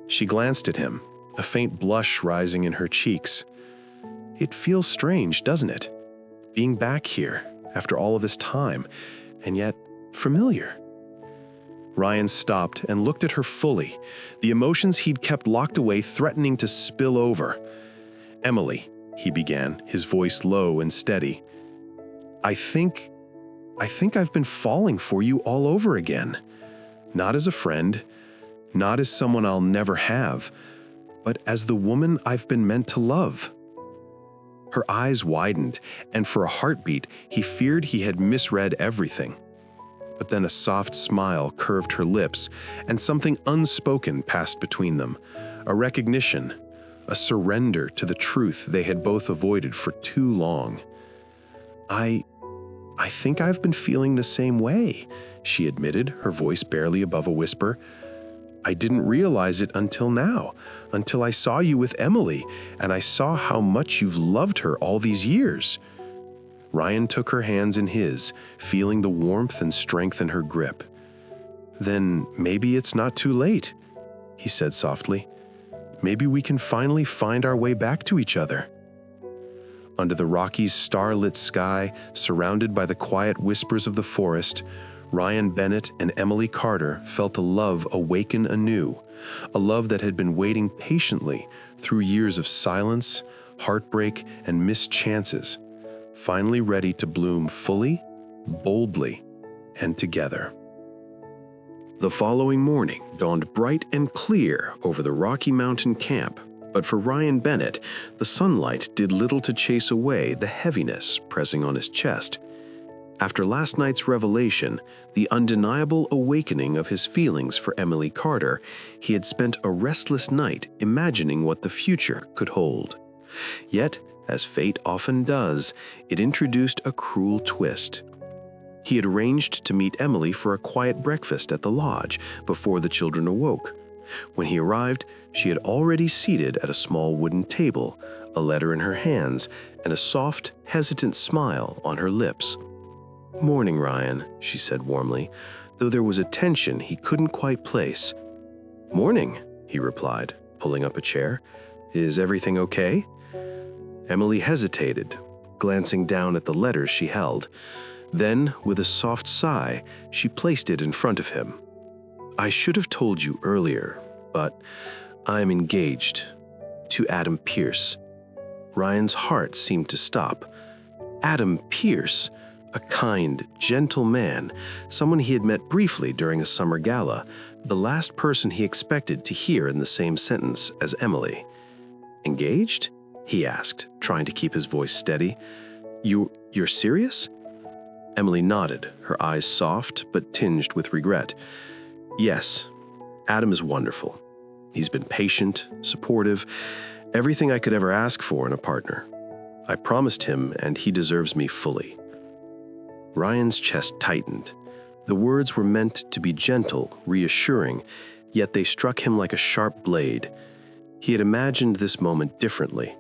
She glanced at him, a faint blush rising in her cheeks. "It feels strange, doesn't it? Being back here, after all of this time, and yet familiar." Ryan stopped and looked at her fully, the emotions he'd kept locked away threatening to spill over. "Emily," he began, his voice low and steady, I think I've been falling for you all over again. Not as a friend, not as someone I'll never have, but as the woman I've been meant to love." Her eyes widened, and for a heartbeat, he feared he had misread everything. But then a soft smile curved her lips, and something unspoken passed between them, a recognition, a surrender to the truth they had both avoided for too long. I think I've been feeling the same way," she admitted, her voice barely above a whisper. "I didn't realize it until now, until I saw you with Emily, and I saw how much you've loved her all these years." Ryan took her hands in his, feeling the warmth and strength in her grip. "Then maybe it's not too late," he said softly. "Maybe we can finally find our way back to each other." Under the Rockies' starlit sky, surrounded by the quiet whispers of the forest, Ryan Bennett and Emily Carter felt a love awaken anew, a love that had been waiting patiently through years of silence, heartbreak, and missed chances, finally ready to bloom fully, boldly, and together. The following morning dawned bright and clear over the Rocky Mountain camp, But for Ryan Bennett, the sunlight did little to chase away the heaviness pressing on his chest. After last night's revelation, the undeniable awakening of his feelings for Emily Carter, he had spent a restless night imagining what the future could hold. Yet, as fate often does, it introduced a cruel twist. He had arranged to meet Emily for a quiet breakfast at the lodge before the children awoke. When he arrived, she had already seated at a small wooden table, a letter in her hands, and a soft, hesitant smile on her lips. "Morning, Ryan," she said warmly, though there was a tension he couldn't quite place. "Morning," he replied, pulling up a chair. "Is everything okay?" Emily hesitated, glancing down at the letters she held. Then, with a soft sigh, she placed it in front of him. "I should have told you earlier, but I'm engaged to Adam Pierce." Ryan's heart seemed to stop. Adam Pierce, a kind, gentle man, someone he had met briefly during a summer gala, the last person he expected to hear in the same sentence as Emily. "Engaged?" he asked, trying to keep his voice steady. You're serious?" Emily nodded, her eyes soft but tinged with regret. "Yes, Adam is wonderful. He's been patient, supportive, everything I could ever ask for in a partner. I promised him, and he deserves me fully." Ryan's chest tightened. The words were meant to be gentle, reassuring, yet they struck him like a sharp blade. He had imagined this moment differently,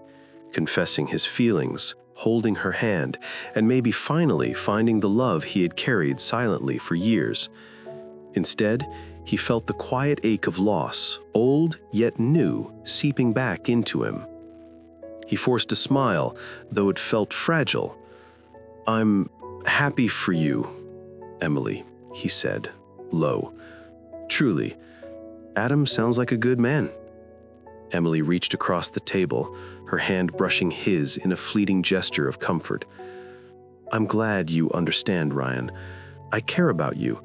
confessing his feelings, holding her hand, and maybe finally finding the love he had carried silently for years. Instead, he felt the quiet ache of loss, old yet new, seeping back into him. He forced a smile, though it felt fragile. "I'm happy for you, Emily," he said, low. "Truly, Adam sounds like a good man." Emily reached across the table, her hand brushing his in a fleeting gesture of comfort. "I'm glad you understand, Ryan. I care about you.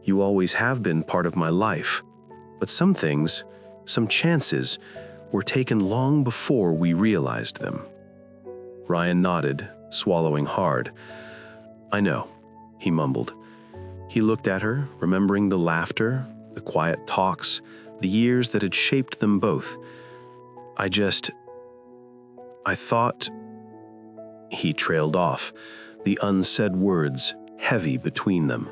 You always have been part of my life. But some things, some chances, were taken long before we realized them." Ryan nodded, swallowing hard. "I know," he mumbled. He looked at her, remembering the laughter, the quiet talks, the years that had shaped them both. I thought—" He trailed off, the unsaid words heavy between them.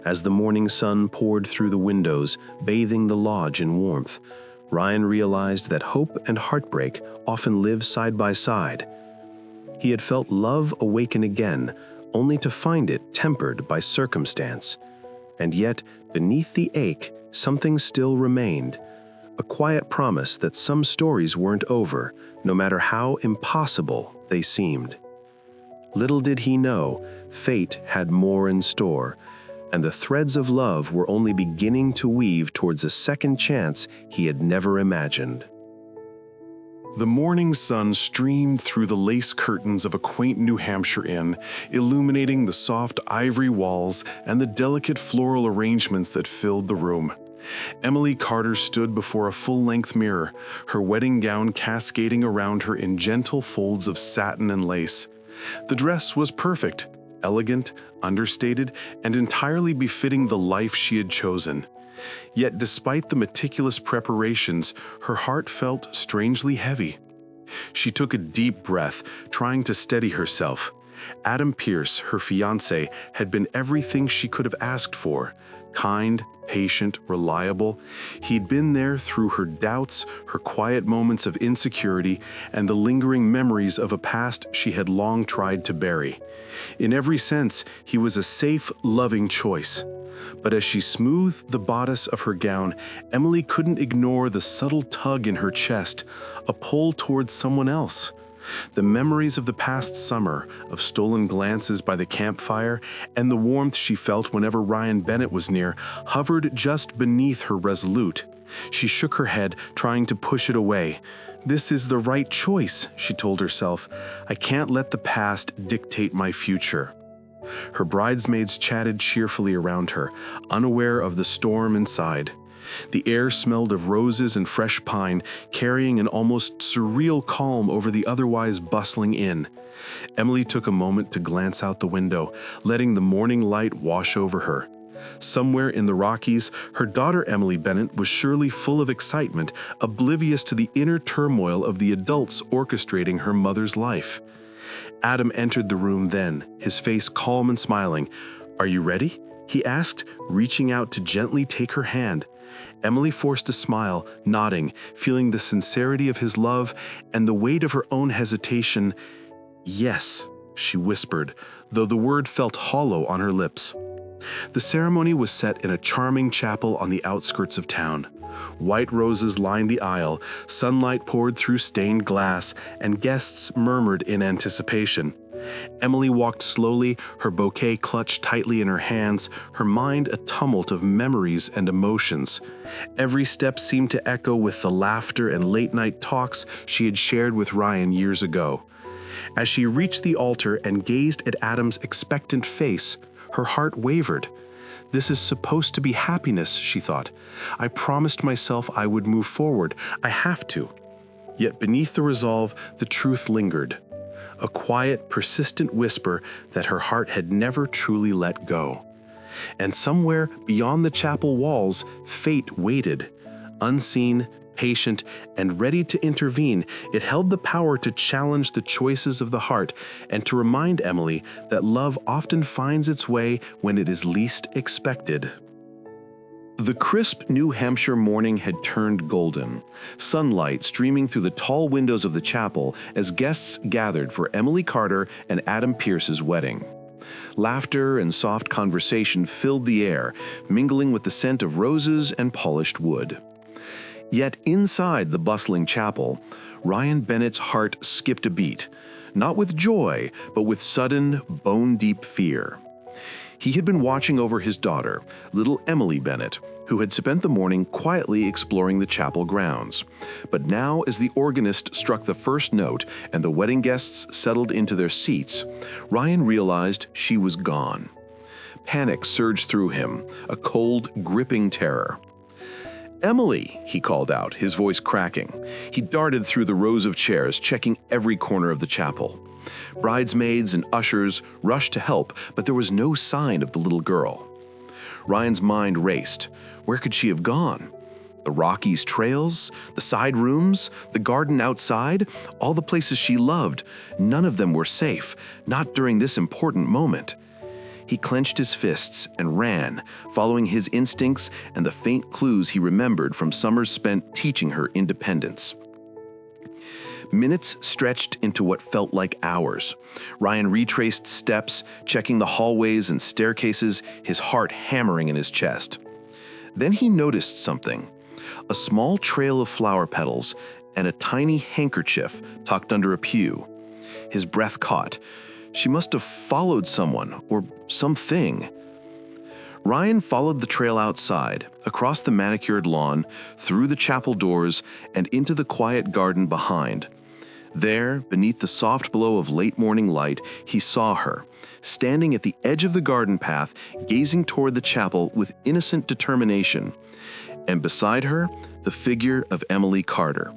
As the morning sun poured through the windows, bathing the lodge in warmth, Ryan realized that hope and heartbreak often live side by side. He had felt love awaken again, only to find it tempered by circumstance. And yet, beneath the ache, something still remained, a quiet promise that some stories weren't over, no matter how impossible they seemed. Little did he know, fate had more in store, and the threads of love were only beginning to weave towards a second chance he had never imagined. The morning sun streamed through the lace curtains of a quaint New Hampshire inn, illuminating the soft ivory walls and the delicate floral arrangements that filled the room. Emily Carter stood before a full-length mirror, her wedding gown cascading around her in gentle folds of satin and lace. The dress was perfect, elegant, understated, and entirely befitting the life she had chosen. Yet despite the meticulous preparations, her heart felt strangely heavy. She took a deep breath, trying to steady herself. Adam Pierce, her fiancé, had been everything she could have asked for. Kind, patient, reliable. He'd been there through her doubts, her quiet moments of insecurity, and the lingering memories of a past she had long tried to bury. In every sense, he was a safe, loving choice. But as she smoothed the bodice of her gown, Emily couldn't ignore the subtle tug in her chest, a pull towards someone else. The memories of the past summer, of stolen glances by the campfire, and the warmth she felt whenever Ryan Bennett was near, hovered just beneath her resolute. She shook her head, trying to push it away. "This is the right choice," she told herself. "I can't let the past dictate my future." Her bridesmaids chatted cheerfully around her, unaware of the storm inside. The air smelled of roses and fresh pine, carrying an almost surreal calm over the otherwise bustling inn. Emily took a moment to glance out the window, letting the morning light wash over her. Somewhere in the Rockies, her daughter Emily Bennett was surely full of excitement, oblivious to the inner turmoil of the adults orchestrating her mother's life. Adam entered the room then, his face calm and smiling. "Are you ready?" he asked, reaching out to gently take her hand. Emily forced a smile, nodding, feeling the sincerity of his love and the weight of her own hesitation. "Yes," she whispered, though the word felt hollow on her lips. The ceremony was set in a charming chapel on the outskirts of town. White roses lined the aisle, sunlight poured through stained glass, and guests murmured in anticipation. Emily walked slowly, her bouquet clutched tightly in her hands, her mind a tumult of memories and emotions. Every step seemed to echo with the laughter and late-night talks she had shared with Ryan years ago. As she reached the altar and gazed at Adam's expectant face, her heart wavered. "This is supposed to be happiness," she thought. "I promised myself I would move forward. I have to." Yet beneath the resolve, the truth lingered. A quiet, persistent whisper that her heart had never truly let go. And somewhere beyond the chapel walls, fate waited. Unseen, patient, and ready to intervene, it held the power to challenge the choices of the heart and to remind Emily that love often finds its way when it is least expected. The crisp New Hampshire morning had turned golden, sunlight streaming through the tall windows of the chapel as guests gathered for Emily Carter and Adam Pierce's wedding. Laughter and soft conversation filled the air, mingling with the scent of roses and polished wood. Yet inside the bustling chapel, Ryan Bennett's heart skipped a beat, not with joy, but with sudden, bone-deep fear. He had been watching over his daughter, little Emily Bennett, who had spent the morning quietly exploring the chapel grounds. But now, as the organist struck the first note and the wedding guests settled into their seats, Ryan realized she was gone. Panic surged through him, a cold, gripping terror. "Emily," he called out, his voice cracking. He darted through the rows of chairs, checking every corner of the chapel. Bridesmaids and ushers rushed to help, but there was no sign of the little girl. Ryan's mind raced. Where could she have gone? The Rockies trails, the side rooms, the garden outside, all the places she loved. None of them were safe, not during this important moment. He clenched his fists and ran, following his instincts and the faint clues he remembered from summers spent teaching her independence. Minutes stretched into what felt like hours. Ryan retraced steps, checking the hallways and staircases, his heart hammering in his chest. Then he noticed something: a small trail of flower petals and a tiny handkerchief tucked under a pew. His breath caught. She must have followed someone or something. Ryan followed the trail outside, across the manicured lawn, through the chapel doors, and into the quiet garden behind. There, beneath the soft glow of late morning light, he saw her, standing at the edge of the garden path, gazing toward the chapel with innocent determination. And beside her, the figure of Emily Carter.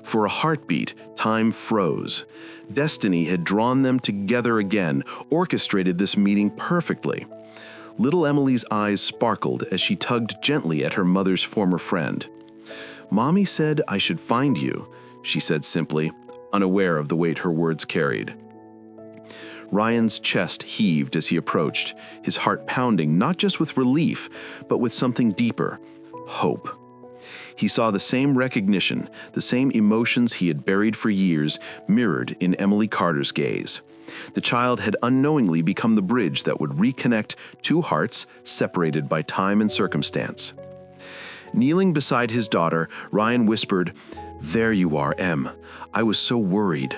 For a heartbeat, time froze. Destiny had drawn them together again, orchestrated this meeting perfectly. Little Emily's eyes sparkled as she tugged gently at her mother's former friend. "Mommy said I should find you," she said simply, unaware of the weight her words carried. Ryan's chest heaved as he approached, his heart pounding not just with relief, but with something deeper: hope. He saw the same recognition, the same emotions he had buried for years, mirrored in Emily Carter's gaze. The child had unknowingly become the bridge that would reconnect two hearts separated by time and circumstance. Kneeling beside his daughter, Ryan whispered, "There you are, Em. I was so worried."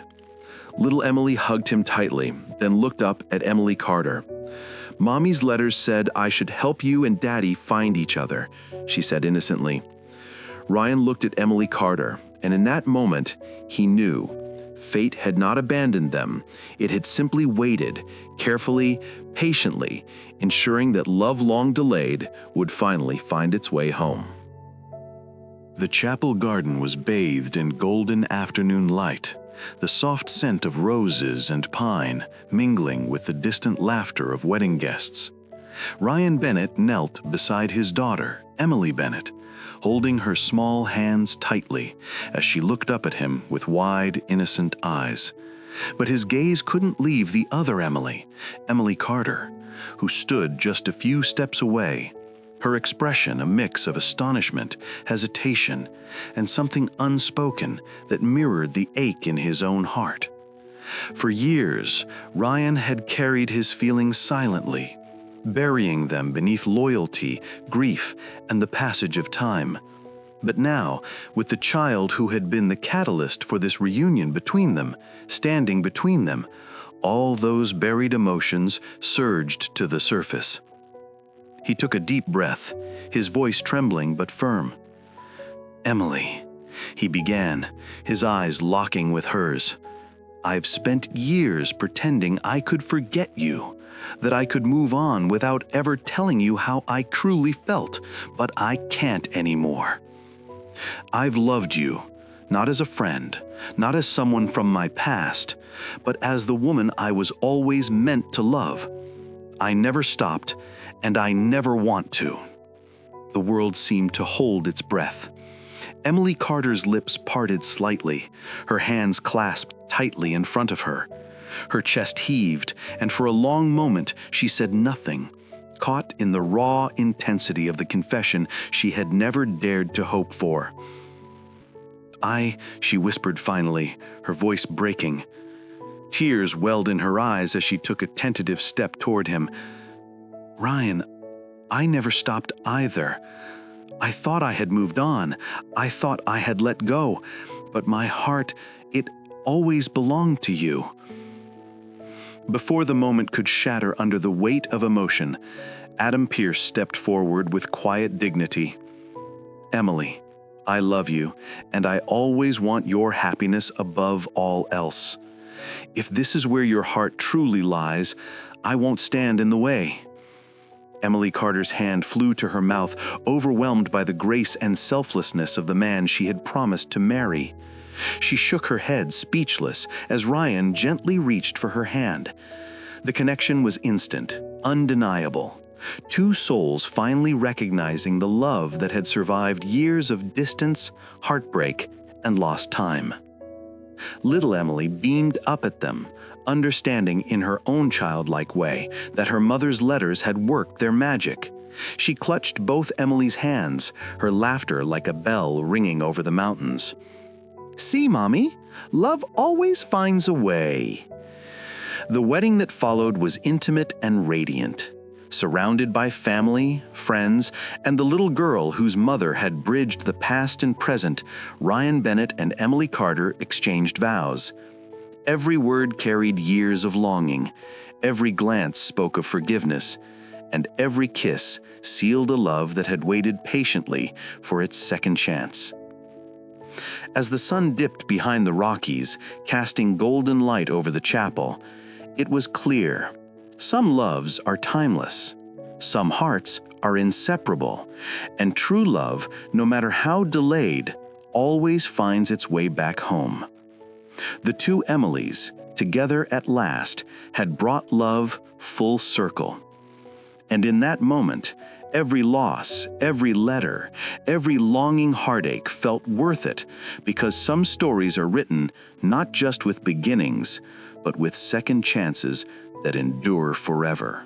Little Emily hugged him tightly, then looked up at Emily Carter. "Mommy's letters said I should help you and Daddy find each other," she said innocently. Ryan looked at Emily Carter, and in that moment, he knew. Fate had not abandoned them. It had simply waited, carefully, patiently, ensuring that love long delayed would finally find its way home. The chapel garden was bathed in golden afternoon light, the soft scent of roses and pine mingling with the distant laughter of wedding guests. Ryan Bennett knelt beside his daughter, Emily Bennett, holding her small hands tightly as she looked up at him with wide, innocent eyes. But his gaze couldn't leave the other Emily, Emily Carter, who stood just a few steps away, her expression a mix of astonishment, hesitation, and something unspoken that mirrored the ache in his own heart. For years, Ryan had carried his feelings silently, burying them beneath loyalty, grief, and the passage of time. But now, with the child who had been the catalyst for this reunion between them, standing between them, all those buried emotions surged to the surface. He took a deep breath, his voice trembling but firm. "Emily," he began, his eyes locking with hers. "I've spent years pretending I could forget you, that I could move on without ever telling you how I truly felt, but I can't anymore. I've loved you, not as a friend, not as someone from my past, but as the woman I was always meant to love. I never stopped, and I never want to." The world seemed to hold its breath. Emily Carter's lips parted slightly, her hands clasped tightly in front of her. Her chest heaved, and for a long moment she said nothing, caught in the raw intensity of the confession she had never dared to hope for. She whispered finally, her voice breaking. Tears welled in her eyes as she took a tentative step toward him. "Ryan, I never stopped either. I thought I had moved on. I thought I had let go. But my heart, it always belonged to you." Before the moment could shatter under the weight of emotion, Adam Pierce stepped forward with quiet dignity. "Emily, I love you, and I always want your happiness above all else. If this is where your heart truly lies, I won't stand in the way." Emily Carter's hand flew to her mouth, overwhelmed by the grace and selflessness of the man she had promised to marry. She shook her head, speechless, as Ryan gently reached for her hand. The connection was instant, undeniable. Two souls finally recognizing the love that had survived years of distance, heartbreak, and lost time. Little Emily beamed up at them, understanding in her own childlike way that her mother's letters had worked their magic. She clutched both Emily's hands, her laughter like a bell ringing over the mountains. "See, Mommy, love always finds a way." The wedding that followed was intimate and radiant. Surrounded by family, friends, and the little girl whose mother had bridged the past and present, Ryan Bennett and Emily Carter exchanged vows. Every word carried years of longing, every glance spoke of forgiveness, and every kiss sealed a love that had waited patiently for its second chance. As the sun dipped behind the Rockies, casting golden light over the chapel, it was clear. Some loves are timeless, some hearts are inseparable, and true love, no matter how delayed, always finds its way back home. The two Emilys, together at last, had brought love full circle. And in that moment, every loss, every letter, every longing heartache felt worth it, because some stories are written not just with beginnings, but with second chances that endure forever.